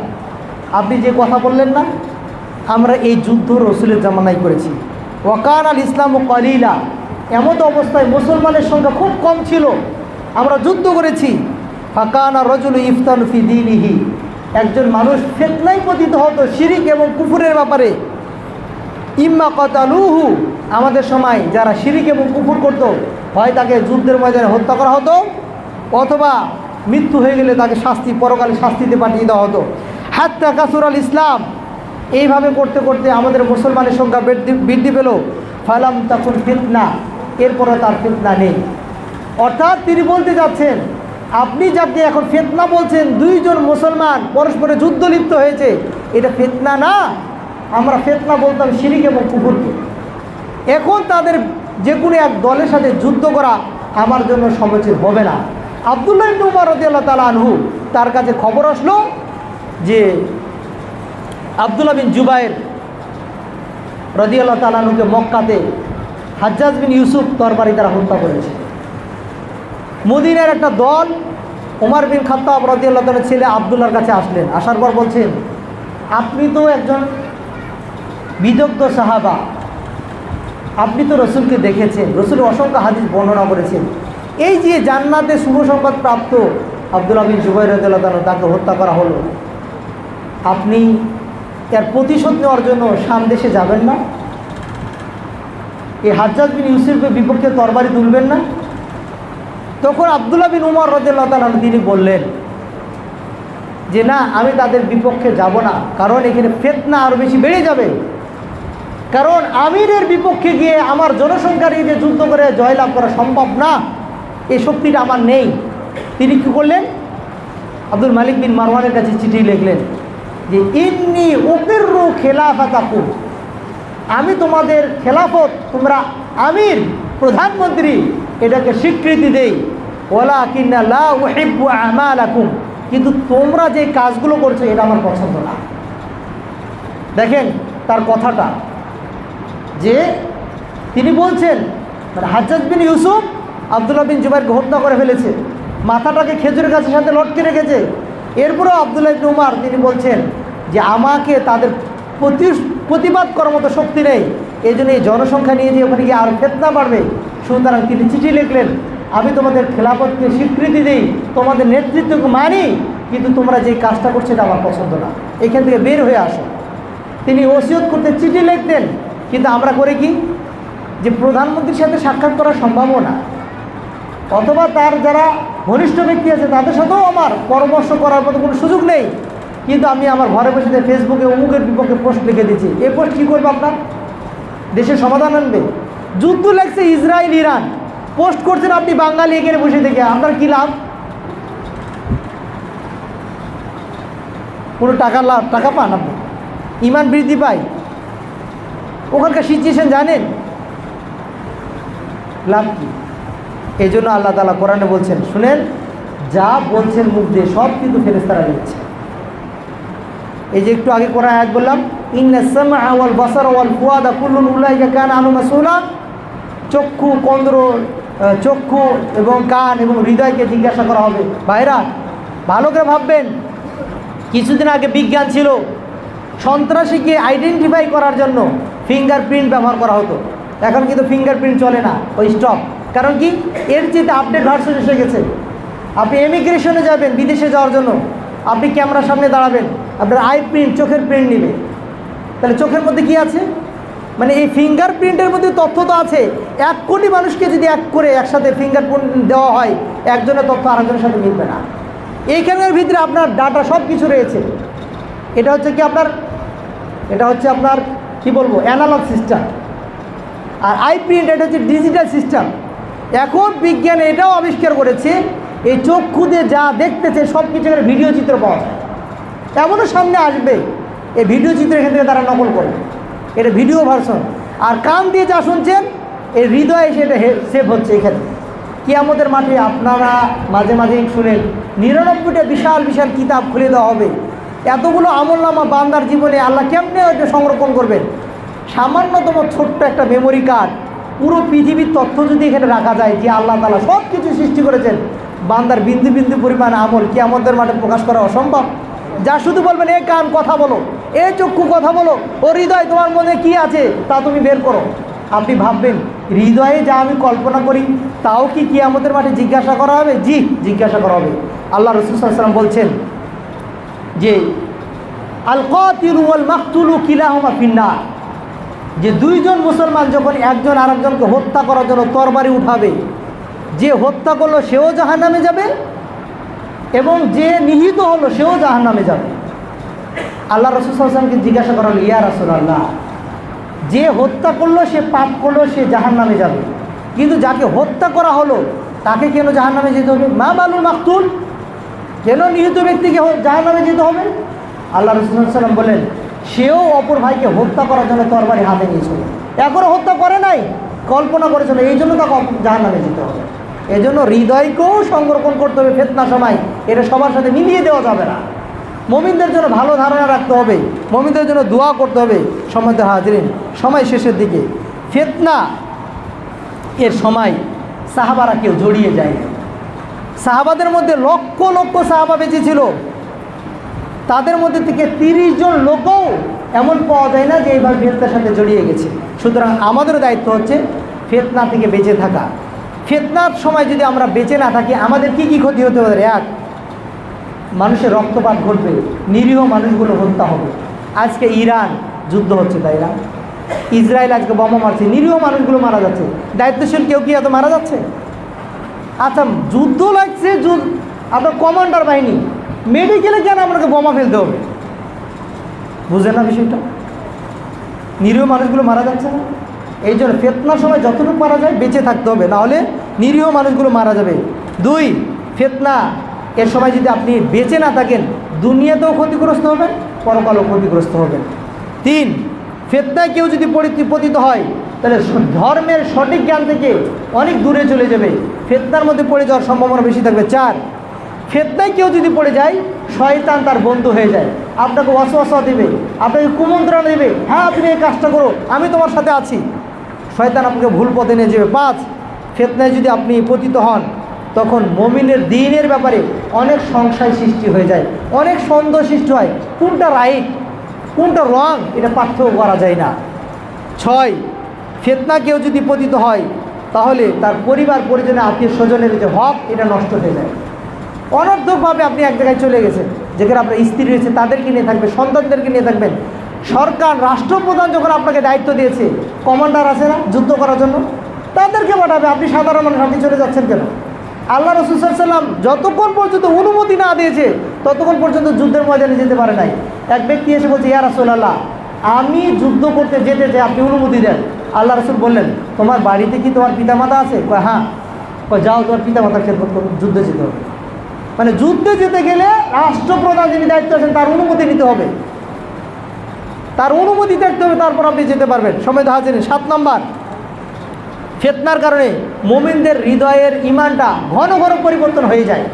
S1: আপনি যে কথা বললেন না, আমরা এই যুদ্ধ রসুলের জামানায় করেছি। ওয়াকান আল ইসলাম ও কালিলা, এমত অবস্থায় মুসলমানের সংখ্যা খুব কম ছিল, আমরা যুদ্ধ করেছি। ফাকানা রজুল ইফতান ফি দীনিহি, একজন মানুষ ফিতনায় পতিত হতো শিরিক এবং কুফুরের ব্যাপারে। ইম্মা কাতালুহু, আমাদের সময় যারা শিরিক এবং কুফুর করত, হয় তাকে যুদ্ধের ময়দানে হত্যা করা হতো, অথবা মৃত্যু হয়ে গেলে তাকে পরকালে শাস্তিতে পাঠিয়ে দেওয়া হতো। হাত্তা কাসুর আল ইসলাম, এইভাবে করতে করতে আমাদের মুসলমানের সংখ্যা বৃদ্ধি পেল। ফালাম তাকুন ফিতনা, এরপরে তার ফিতনা নেই। অর্থাৎ তিনি বলতে যাচ্ছেন, আপনি যাকে এখন ফিতনা বলছেন, দুইজন মুসলমান পরস্পরে যুদ্ধ লিপ্ত হয়েছে, এটা ফিতনা না। আমরা ফিতনা বলতাম শিরিক এবং কুফরকে। এখন তাদের যে কোনো এক দলের সাথে যুদ্ধ করা আমার জন্য সমীচীন হবে না। আব্দুল্লাহ ইবনে উমর রাদিয়াল্লাহু তাআলা আনহু, তার কাছে খবর আসলো যে আব্দুল্লাহ বিন জুবায়ের রাদিয়াল্লাহু তাআলা আনহুকে মক্কাতে হাজ্জাজ বিন ইউসুফ তরবারি দ্বারা হত্যা করেছে। মদিনার একটা দল ওমর বিন খাত্তাব রাদিয়াল্লাহু তাআলার ছেলে আব্দুল্লাহর কাছে আসলেন। আসার পর বলছেন, আপনি তো একজন বিদগ্ধ সাহাবা, আপনি তো রসুলকে দেখেছেন, রসুল অসংখ্য হাদিস বর্ণনা করেছেন, এই যে জান্নাতে শুভ সংবাদ প্রাপ্ত আব্দুল্লাহ বিন জুবাইর রাদিয়াল্লাহু তাআলা, তাকে হত্যা করা হলো, আপনি এর প্রতিশোধ নেওয়ার জন্য শাম দেশে যাবেন না? এই হাজ্জাজ বিন ইউসুফের বিপক্ষে তরবারি তুলবেন না? তখন আব্দুল্লাহ বিন উমর রাদিয়াল্লাহু তাআলা তিনি বললেন যে না, আমি তাদের বিপক্ষে যাব না, কারণ এখানে ফিতনা আরও বেশি বেড়ে যাবে। কারণ আমিরের বিপক্ষে গিয়ে আমার জনসংখ্যা নিয়ে যে যুদ্ধ করে জয়লাভ করা সম্ভব না, এই শক্তিটা আমার নেই। তিনি কী করলেন, আব্দুল মালিক বিন মারওয়ানের কাছে চিঠি লিখলেন যে ইন্নী উকিররু খিলাফাতাকুম, আমি তোমাদের খেলাফত, তোমরা আমির প্রধানমন্ত্রী, এটাকে স্বীকৃতি দেই। ওয়ালাকিন্না লা উহিব্বু আমালাকুম, কিন্তু তোমরা যে কাজগুলো করছো এটা আমার পছন্দ না। দেখেন তার কথাটা, যে তিনি বলছেন হাজ্জাজ বিন ইউসুফ আব্দুল্লাহ বিন জুবাইরকে হত্যা করে ফেলেছে, মাথাটাকে খেজুরের গাছের সাথে লটকে রেখেছে। এরপরেও আব্দুল্লাহ ইবনে উমর তিনি বলছেন যে আমাকে তাদের প্রতিবাদ করার মতো শক্তি নেই, এই জন্য এই জনসংখ্যা নিয়ে যে ওখানে গিয়ে আর ফিতনা বাড়বে। সুতরাং তিনি চিঠি লিখলেন, আমি তোমাদের খেলাফতকে স্বীকৃতি দিই, তোমাদের নেতৃত্বকে মানি, কিন্তু তোমরা যে কাজটা করছো এটা আমার পছন্দ না, এখান থেকে বের হয়ে আসো। তিনি ওসিয়ত করতে চিঠি লিখতেন, কিন্তু আমরা করে কি, যে প্রধানমন্ত্রীর সাথে সাক্ষাৎ করা সম্ভবও না, অথবা তার যারা ঘনিষ্ঠ ব্যক্তি আছে তাদের সাথেও আমার পরামর্শ করার মতো কোনো সুযোগ নেই। কিন্তু আমি আমার ঘরে বসে ফেসবুকে অমুকের বিপক্ষে পোস্ট লিখে দিচ্ছি, এই পোস্ট কী করবে? আপনার দেশের সমাধান আনবে? যুদ্ধ লাগছে ইসরায়েল ইরান, পোস্ট করছেন আপনি বাঙালি এখানে বসে থেকে, আপনার কী লাভ? কোনো টাকা পান আপনি? ইমান বৃদ্ধি পায়? ওখানকার সিচুয়েশন জানেন? লাভ কি? এই জন্য আল্লাহ তাআলা কোরআনে বলছেন, শুনেন, যা বলছেন মুখ দিয়ে সব কিন্তু ফেরেশতারা লিখছে। এই যে একটু আগে কোরআন আয়াত বললাম, ইন্নাস সামআ ওয়াল বাসারা ওয়াল ফুআদা কুল্লুন উলাইকা কানা আনহু মাসউলা, চক্ষু এবং কান এবং হৃদয়কে জিজ্ঞাসা করা হবে। ভাইরা ভালো করে ভাববেন, কিছুদিন আগে বিজ্ঞান ছিল, সন্ত্রাসীকে আইডেন্টিফাই করার জন্য ফিঙ্গারপ্রিন্ট ব্যবহার করা হতো, এখন কিন্তু ফিঙ্গারপ্রিন্ট চলে না, ওই স্টপ। কারণ কি, এর চেয়ে আপডেট ভার্সন এসে গেছে। আপনি ইমিগ্রেশনে যাবেন বিদেশে যাওয়ার জন্য, আপনি ক্যামেরার সামনে দাঁড়াবেন, আপনার আই প্রিন্ট, চোখের প্রিন্ট নেবে। তাহলে চোখের মধ্যে কি আছে? মানে এই ফিঙ্গারপ্রিন্টের মধ্যে তথ্য তো আছে। 1 কোটি মানুষকে যদি একসাথে ফিঙ্গারপ্রিন্ট দেওয়া হয়, একজনের তথ্য আরেকজনের সাথে মিলবে না। এইখানের ভিতরে আপনার ডাটা সব কিছু রয়েছে। এটা হচ্ছে আপনার কি বলবো, অ্যানালগ সিস্টেম। আর আই প্রিন্ট এটা হচ্ছে ডিজিটাল সিস্টেম। এখন বিজ্ঞান এটাও আবিষ্কার করেছে, এই চক্ষু দিয়ে যা দেখতেছে সব কিছু এখানে ভিডিও চিত্র পাওয়া যায়। এমনও সামনে আসবে এই ভিডিও চিত্র এখান থেকে তারা নকল করবে, এটা ভিডিও ভার্সন। আর কান দিয়ে যা শুনছেন এই হৃদয়ে সেটা সেভ হচ্ছে। এখানে কিয়ামতের মাঠে আপনারা মাঝে মাঝে শুনেন 99টা বিশাল বিশাল কিতাব খুলে দেওয়া হবে। এতগুলো আমলনামা বান্দার জীবনে আল্লাহ কেমনে ওইটা সংরক্ষণ করবেন? সামান্যতম ছোট্ট একটা মেমোরি কার্ড, পুরো পৃথিবীর তথ্য যদি এখানে রাখা যায়, যে আল্লাহ তাআলা সব কিছু সৃষ্টি করেছেন, বান্দার বিন্দু বিন্দু পরিমাণ আমল কিয়ামতের মাঠে প্রকাশ করা অসম্ভব। যা শুধু বলবেন এ কান কথা বলো, এ চক্ষু কথা বলো, ও হৃদয় তোমার মনে কি আছে তা তুমি বের করো। আপনি ভাববেন হৃদয়ে যা আমি কল্পনা করি তাও কি কিয়ামতের মাঠে জিজ্ঞাসা করা হবে? জি, জিজ্ঞাসা করা হবে। আল্লাহ রাসূল সাল্লাল্লাহু আলাইহি ওয়াসাল্লাম বলছেন যে আল কাতিলু ওয়াল মাকতুলু কিলাহুমা ফিন্নার, যে দুইজন মুসলমান যখন একজন আরেকজনকে হত্যা করার জন্য তরবারি উঠাবে, যে হত্যা করলো সেও জাহান্নামে যাবে এবং যে নিহত হলো সেও জাহান্নামে যাবে। আল্লাহ রাসূল সাল্লাল্লাহু আলাইহি ওয়াসাল্লামকে জিজ্ঞাসা করা হলো, ইয়া রাসূলুল্লাহ, যে হত্যা করলো সে পাপ করলো, সে জাহান্নামে যাবে, কিন্তু যাকে হত্যা করা হলো তাকে কেন জাহান্নামে যেতে হবে? মা বালুল মাকতুল, কেন নিহত ব্যক্তিকে জাহান্নামে যেতে হবে? আল্লাহ রাসূল সাল্লাল্লাহু আলাইহি ওয়াসাল্লাম বলেন, সেও অপর ভাইকে হত্যা করার জন্য তরবারি হাতে নিয়েছিল, এখনও হত্যা করে নাই, কল্পনা করেছিল, এই জন্য তাকে জাহান্নামে যেতে হবে। এই জন্য হৃদয়কেও সংরক্ষণ করতে হবে ফিতনা সময়, এটা সবার সাথে মিলিয়ে দেওয়া যাবে না। মুমিনদের জন্য ভালো ধারণা রাখতে হবে, মুমিনদের জন্য দোয়া করতে হবে। সম্মানিত হাজিরিন, সময় শেষের দিকে, ফিতনা এর সময় সাহাবারা কেউ জড়িয়ে যায়। সাহাবাদের মধ্যে লক্ষ লক্ষ সাহাবা বেঁচে ছিল, তাদের মধ্যে থেকে 30 জন লোকও এমন পাওয়া যায় না যে এইভাবে ফিতনার সাথে জড়িয়ে গেছে। সুতরাং আমাদেরও দায়িত্ব হচ্ছে ফিতনা থেকে বেঁচে থাকা। ফিতনার সময় যদি আমরা বেঁচে না থাকি আমাদের কি কি ক্ষতি হতে পারে? এক, মানুষের রক্তপাত ঘটবে, নিরীহ মানুষগুলো হত্যা হবে। আজকে ইরান যুদ্ধ হচ্ছে, তাই না? ইসরায়েল আজকে বোমা মারছে, নিরীহ মানুষগুলো মারা যাচ্ছে। দায়িত্বশীল কেউ কি এত মারা যাচ্ছে? আচ্ছা, যুদ্ধ লাগছে, আপনার কমান্ডার বাহিনী, মেডিকেলে কেন আপনাকে বোমা ফেলতে হবে? বুঝেন না বিষয়টা? নিরীহ মানুষগুলো মারা যাচ্ছে না? এই জন্য ফিতনার সময় যতটুকু মারা যায় বেঁচে থাকতে হবে, নাহলে নিরীহ মানুষগুলো মারা যাবে। 2, ফিতনা এর সময় যদি আপনি বেঁচে না থাকেন দুনিয়াতেও ক্ষতিগ্রস্ত হবেন, পরকালেও ক্ষতিগ্রস্ত হবেন। 3, ফিতনায় কেউ যদি পতিত হয় তাহলে ধর্মের সঠিক জ্ঞান থেকে অনেক দূরে চলে যাবে, ফিতনার মধ্যে পড়ে যাওয়ার সম্ভাবনা বেশি থাকবে। 4, ফিতনায় কেউ যদি পড়ে যায় শয়তান তার বন্ধু হয়ে যায়, আপনাকে ওয়াসওয়াসা দেবে, আপনাকে কুমন্ত্রণা দেবে, হ্যাঁ তুমি এই কাজটা করো, আমি তোমার সাথে আছি, শয়তান আপনাকে ভুল পথে নিয়ে যাবে। 5, ফিতনায় যদি আপনি পতিত হন তখন মুমিনের দ্বীনের ব্যাপারে অনেক সংশয় সৃষ্টি হয়ে যায়, অনেক সন্দেহ সৃষ্টি হয়, কোনটা রাইট কোনটা রং এটা পার্থক্য করা যায় না। 6, ফিতনা কেউ যদি পতিত হয় তাহলে তার পরিবার পরিজনের আত্মীয় স্বজনের যে হক এটা নষ্ট হয়ে যায়। অনর্থকভাবে আপনি এক জায়গায় চলে গেছেন, যেখানে আপনার স্ত্রী রয়েছে তাদেরকে নিয়ে থাকবেন, সন্তানদেরকে নিয়ে থাকবেন। সরকার রাষ্ট্রপ্রধান যখন আপনাকে দায়িত্ব দিয়েছে, কমান্ডার আছে না যুদ্ধ করার জন্য, তাদেরকে পাঠাবে, আপনি সাধারণ মানুষ আপনি চলে যাচ্ছেন কেন? আল্লাহ রাসূল সাল্লাল্লাহু আলাইহি ওয়াসাল্লাম যতক্ষণ পর্যন্ত অনুমতি না দিয়েছে ততক্ষণ পর্যন্ত যুদ্ধের ময়দানে যেতে পারে নাই। এক ব্যক্তি এসে বলছে, ইয়া রাসূলুল্লাহ, আমি যুদ্ধ করতে যেতে চাই, আপনি অনুমতি দেন। আল্লাহ রাসূল বললেন, তোমার বাড়িতে কি তোমার পিতামাতা আছে? কয় হ্যাঁ। কয় যাও, তোমার পিতামাতার খেদমত করো, যুদ্ধে যেতে হবে। মানে যুদ্ধে যেতে গেলে রাষ্ট্রপ্রধান যিনি দায়িত্ব আছেন তার অনুমতি নিতে হবে, তার অনুমতি দেখতে হবে, তারপর আপনি যেতে পারবেন। সম্মানিত হাজিরিন, 7 নম্বর, ফিতনার কারণে মুমিনদের হৃদয়ের ঈমানটা ঘন ঘন পরিবর্তন হয়ে যায়,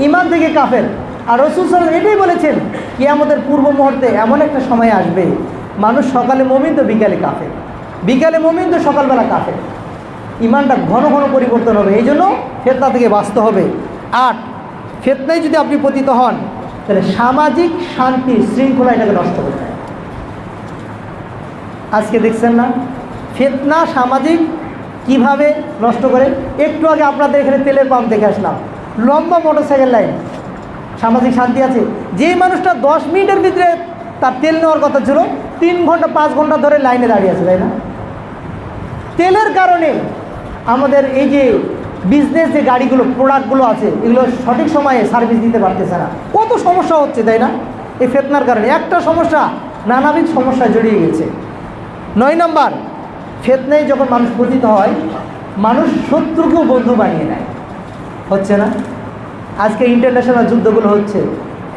S1: ঈমান থেকে কাফের। আর রাসূল সাল্লাল্লাহু আলাইহি ওয়াসাল্লাম এটাই বলেছেন, কিয়ামতের পূর্ব মুহূর্তে এমন একটা সময় আসবে, মানুষ সকালে মুমিন তো বিকালে কাফের, বিকালে মুমিন তো সকালবেলা কাফের। ঈমানটা ঘন ঘন পরিবর্তন হবে, এই জন্য ফিতনা থেকে বাঁচতে হবে। 8, ফিতনায় যদি আপনি পতিত হন তাহলে সামাজিক শান্তি শৃঙ্খলা এটাকে নষ্ট করে দেয়। আজকে দেখছেন না ফিতনা সামাজিক কিভাবে নষ্ট করে? একটু আগে আপনাদের এখানে তেলের পাম্প দেখে আসলাম, লম্বা মোটরসাইকেল লাইন, সামাজিক শান্তি আছে? যেই মানুষটা 10 মিনিটের ভিতরে তার তেল নেওয়ার কথা ছিল 3 ঘন্টা 5 ঘন্টা ধরে লাইনে দাঁড়িয়ে আছে, তাই না? তেলের কারণে আমাদের এই যে বিজনেস যে গাড়িগুলো প্রোডাক্টগুলো আছে এগুলো সঠিক সময়ে সার্ভিস দিতে পারতেছে না, কত সমস্যা হচ্ছে, তাই না? এই ফিতনার কারণে একটা সমস্যা নানাবিধ সমস্যায় জড়িয়ে গেছে। 9 নম্বর, ফিতনায় যখন মানুষ পতিত হয় মানুষ শত্রুকেও বন্ধু বানিয়ে নেয়, হচ্ছে না? আজকে ইন্টারন্যাশনাল যুদ্ধগুলো হচ্ছে,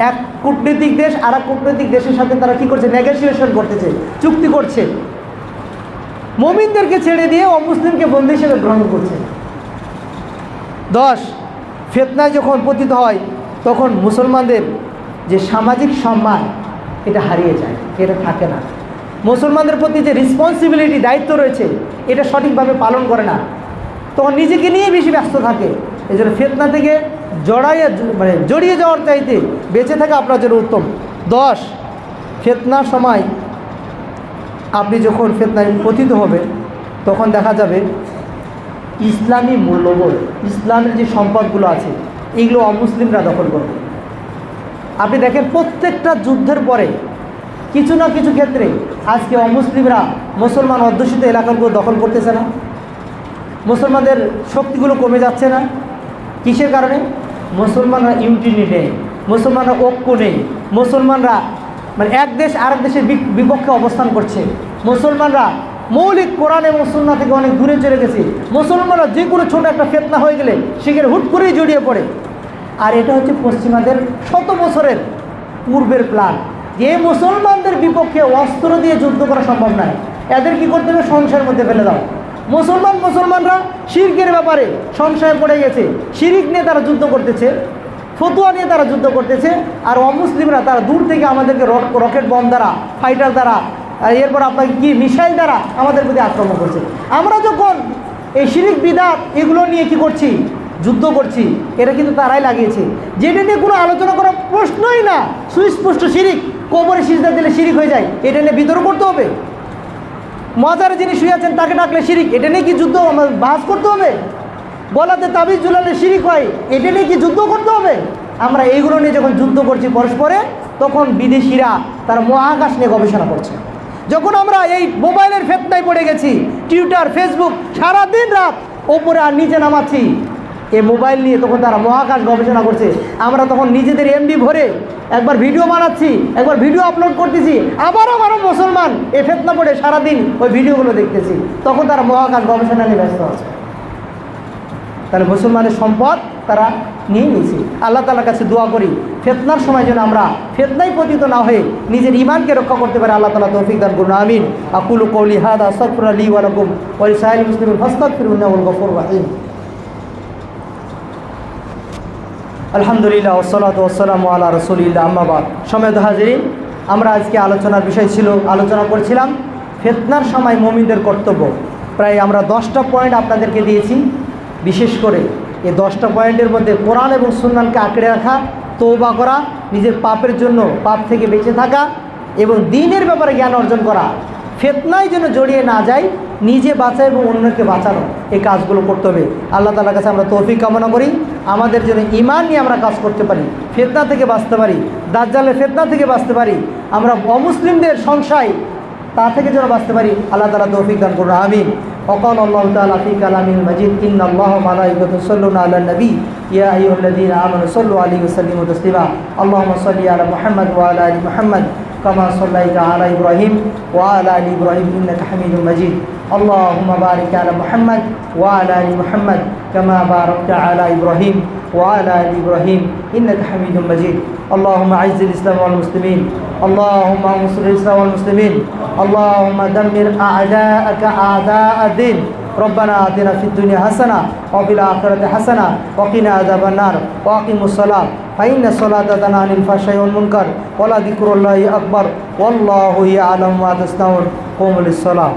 S1: এক কূটনৈতিক দেশ আর এক কূটনৈতিক দেশের সাথে তারা কী করছে? নেগোসিয়েশন করতেছে, চুক্তি করছে, মুমিনদেরকে ছেড়ে দিয়ে অমুসলিমকে বন্ধু হিসেবে গ্রহণ করছে। 10, ফিতনায় যখন পতিত হয় তখন মুসলমানদের যে সামাজিক সম্মান এটা হারিয়ে যায়, এটা থাকে না। মুসলমানদের প্রতি যে রেসপন্সিবিলিটি দায়িত্ব রয়েছে এটা সঠিকভাবে পালন করে না, তখন নিজেকে নিয়ে বেশি ব্যস্ত থাকে। এই জন্য ফিতনা থেকে জড়িয়ে যাওয়ার চাইতে বেঁচে থাকা আপনার জন্য উত্তম। 10, ফিতনার সময় আপনি যখন ফিতনায় পতিত হবে তখন দেখা যাবে ইসলামী মূল্যবোধ, ইসলামের যে সম্পদগুলো আছে এগুলো অমুসলিমরা দখল করবে। আপনি দেখেন প্রত্যেকটা যুদ্ধের পরে কিছু না কিছু ক্ষেত্রে আজকে অমুসলিমরা মুসলমান অধ্যুষিত এলাকাগুলো দখল করতেছে না? মুসলমানদের শক্তিগুলো কমে যাচ্ছে না? কিসের কারণে? মুসলমানরা ইউনিটি নেই, মুসলমানরা ঐক্য নেই, মুসলমানরা মানে এক দেশ আরেক দেশের বিপক্ষে অবস্থান করছে, মুসলমানরা মৌলিক কোরআন এবং সুন্নাহ থেকে অনেক দূরে চলে গেছে, মুসলমানরা যে কোনো ছোটো একটা ফিতনা হয়ে গেলে সেখানে হুট করেই জড়িয়ে পড়ে। আর এটা হচ্ছে পশ্চিমাদের শত বছরের পূর্বের প্ল্যান, যে মুসলমানদের বিপক্ষে অস্ত্র দিয়ে যুদ্ধ করা সম্ভব নয়, এদের কী করতে হবে? সংশয়ের মধ্যে ফেলে দাও। মুসলমানরা শিরকের ব্যাপারে সংশয়ে পড়ে গেছে, শিরিক নিয়ে তারা যুদ্ধ করতেছে, ফতুয়া নিয়ে তারা যুদ্ধ করতেছে, আর অমুসলিমরা তারা দূর থেকে আমাদেরকে রকেট বম দ্বারা, ফাইটার দ্বারা, এরপর আপনাকে কি মিসাইল দ্বারা আমাদের প্রতি আক্রমণ করছে। আমরা যখন এই শিরিক বিদআত এগুলো নিয়ে কি করছি? যুদ্ধ করছি, এটা কিন্তু তারাই লাগিয়েছে, যেটা নিয়ে কোনো আলোচনা করার প্রশ্নই না। সুস্পষ্ট শিরিক, কবরে সিজদা দিলে শিরিক হয়ে যায়, এটা নিয়ে বিতর্ক করতে হবে? মাজারে যিনি শুয়ে আছেন তাকে ডাকলে শিরিক, এটা নিয়ে কি যুদ্ধ বাস করতে হবে? গলাতে তাবিজ ঝুলালে শিরিক হয়, এটা নিয়ে কি যুদ্ধ করতে হবে? আমরা এইগুলো নিয়ে যখন যুদ্ধ করছি পরস্পরে, তখন বিদেশিরা তারা মহাকাশ নিয়ে গবেষণা করছে। যখন আমরা এই মোবাইলের ফিতনায় পড়ে গেছি, টুইটার, ফেসবুক সারাদিন রাত ওপরে আর নিচে নামাচ্ছি এই মোবাইল নিয়ে, তখন তারা মহাকাশ গবেষণা করছে। আমরা তখন নিজেদের এমবি ভরে একবার ভিডিও বানাচ্ছি, একবার ভিডিও আপলোড করতেছি, আবারও মুসলমান এই ফিতনা পড়ে সারাদিন ওই ভিডিওগুলো দেখতেছি, তখন তারা মহাকাশ গবেষণা নিয়ে ব্যস্ত আছে। তাহলে মুসলমানের সম্পদ তারা নিয়ে নিয়েছে। আল্লাহ তাআলার কাছে দোয়া করি ফিতনার সময় যেন আমরা ফিতনায় পতিত না হয়ে নিজের ঈমানকে রক্ষা করতে পারি। আল্লাহ তাআলা তৌফিক দান করুন, আমিন। আকুলু কওলি হাদা আস্তাগফিরুল্লাহ লি ওয়া লাকুম ওয়া লিসাইরিল মুসলিমিন ফাস্তাগফিরুহু ইন্নাহু হুয়াল গফুরুর রহিম। আলহামদুলিল্লাহ ওয়াসসালাতু ওয়াসসালামু আলা রাসূলিল্লাহ, আম্মা বাদ। সম্মানিত হাজিরিন, আমরা আজকে আলোচনার বিষয় ছিল, আলোচনা করছিলাম ফিতনার সময় মুমিনদের কর্তব্য। প্রায় আমরা 10টা পয়েন্ট আপনাদেরকে দিয়েছি। বিশেষ করে এই 10টা পয়েন্টের মধ্যে কোরআন এবং সুন্নাহকে আঁকড়ে রাখা, তওবা করা, নিজের পাপের জন্য পাপ থেকে বেঁচে থাকা এবং দ্বীনের ব্যাপারে জ্ঞান অর্জন করা, ফিতনায় যেন জড়িয়ে না যায়, নিজে বাঁচা এবং অন্যকে বাঁচানো, এই কাজগুলো করতে হবে। আল্লাহ তাআলার কাছে আমরা তৌফিক কামনা করি, আমাদের জন্য ঈমান নিয়ে আমরা কাজ করতে পারি, ফিতনা থেকে বাঁচতে পারি, দাজ্জালের ফিতনা থেকে বাঁচতে পারি, আমরা অমুসলিমদের সংশয় তা থেকে যেন বাঁচতে পারি। আল্লাহ তাআলা তৌফিক দান করুন, আমিন। وقال الله تعالى في كلامه المجيد إن الله وملائكته يصلون على النبي يا أيها الذين آمنوا صلوا عليه وسلموا تسليما اللهم صل على محمد وعلى آل محمد كما صليت على إبراهيم وعلى آل إبراهيم إنك حميد مجيد اللهم بارك على محمد وعلى آل محمد كما باركت على إبراهيم وعلى آل إبراهيم إنك حميد مجيد اللهم أعز الإسلام والمسلمين اللهم انصر الإسلام والمسلمين اللهم دمر أعداءك أعداء الدين ربنا آتنا في الدنيا حسنة وفي الآخرة حسنة وقنا عذاب النار وأقم الصلاة فإن الصلاة تنهى عن الفحشاء والمنكر ولذكر الله أكبر والله يعلم ما تصنعون قوموا للصلاة.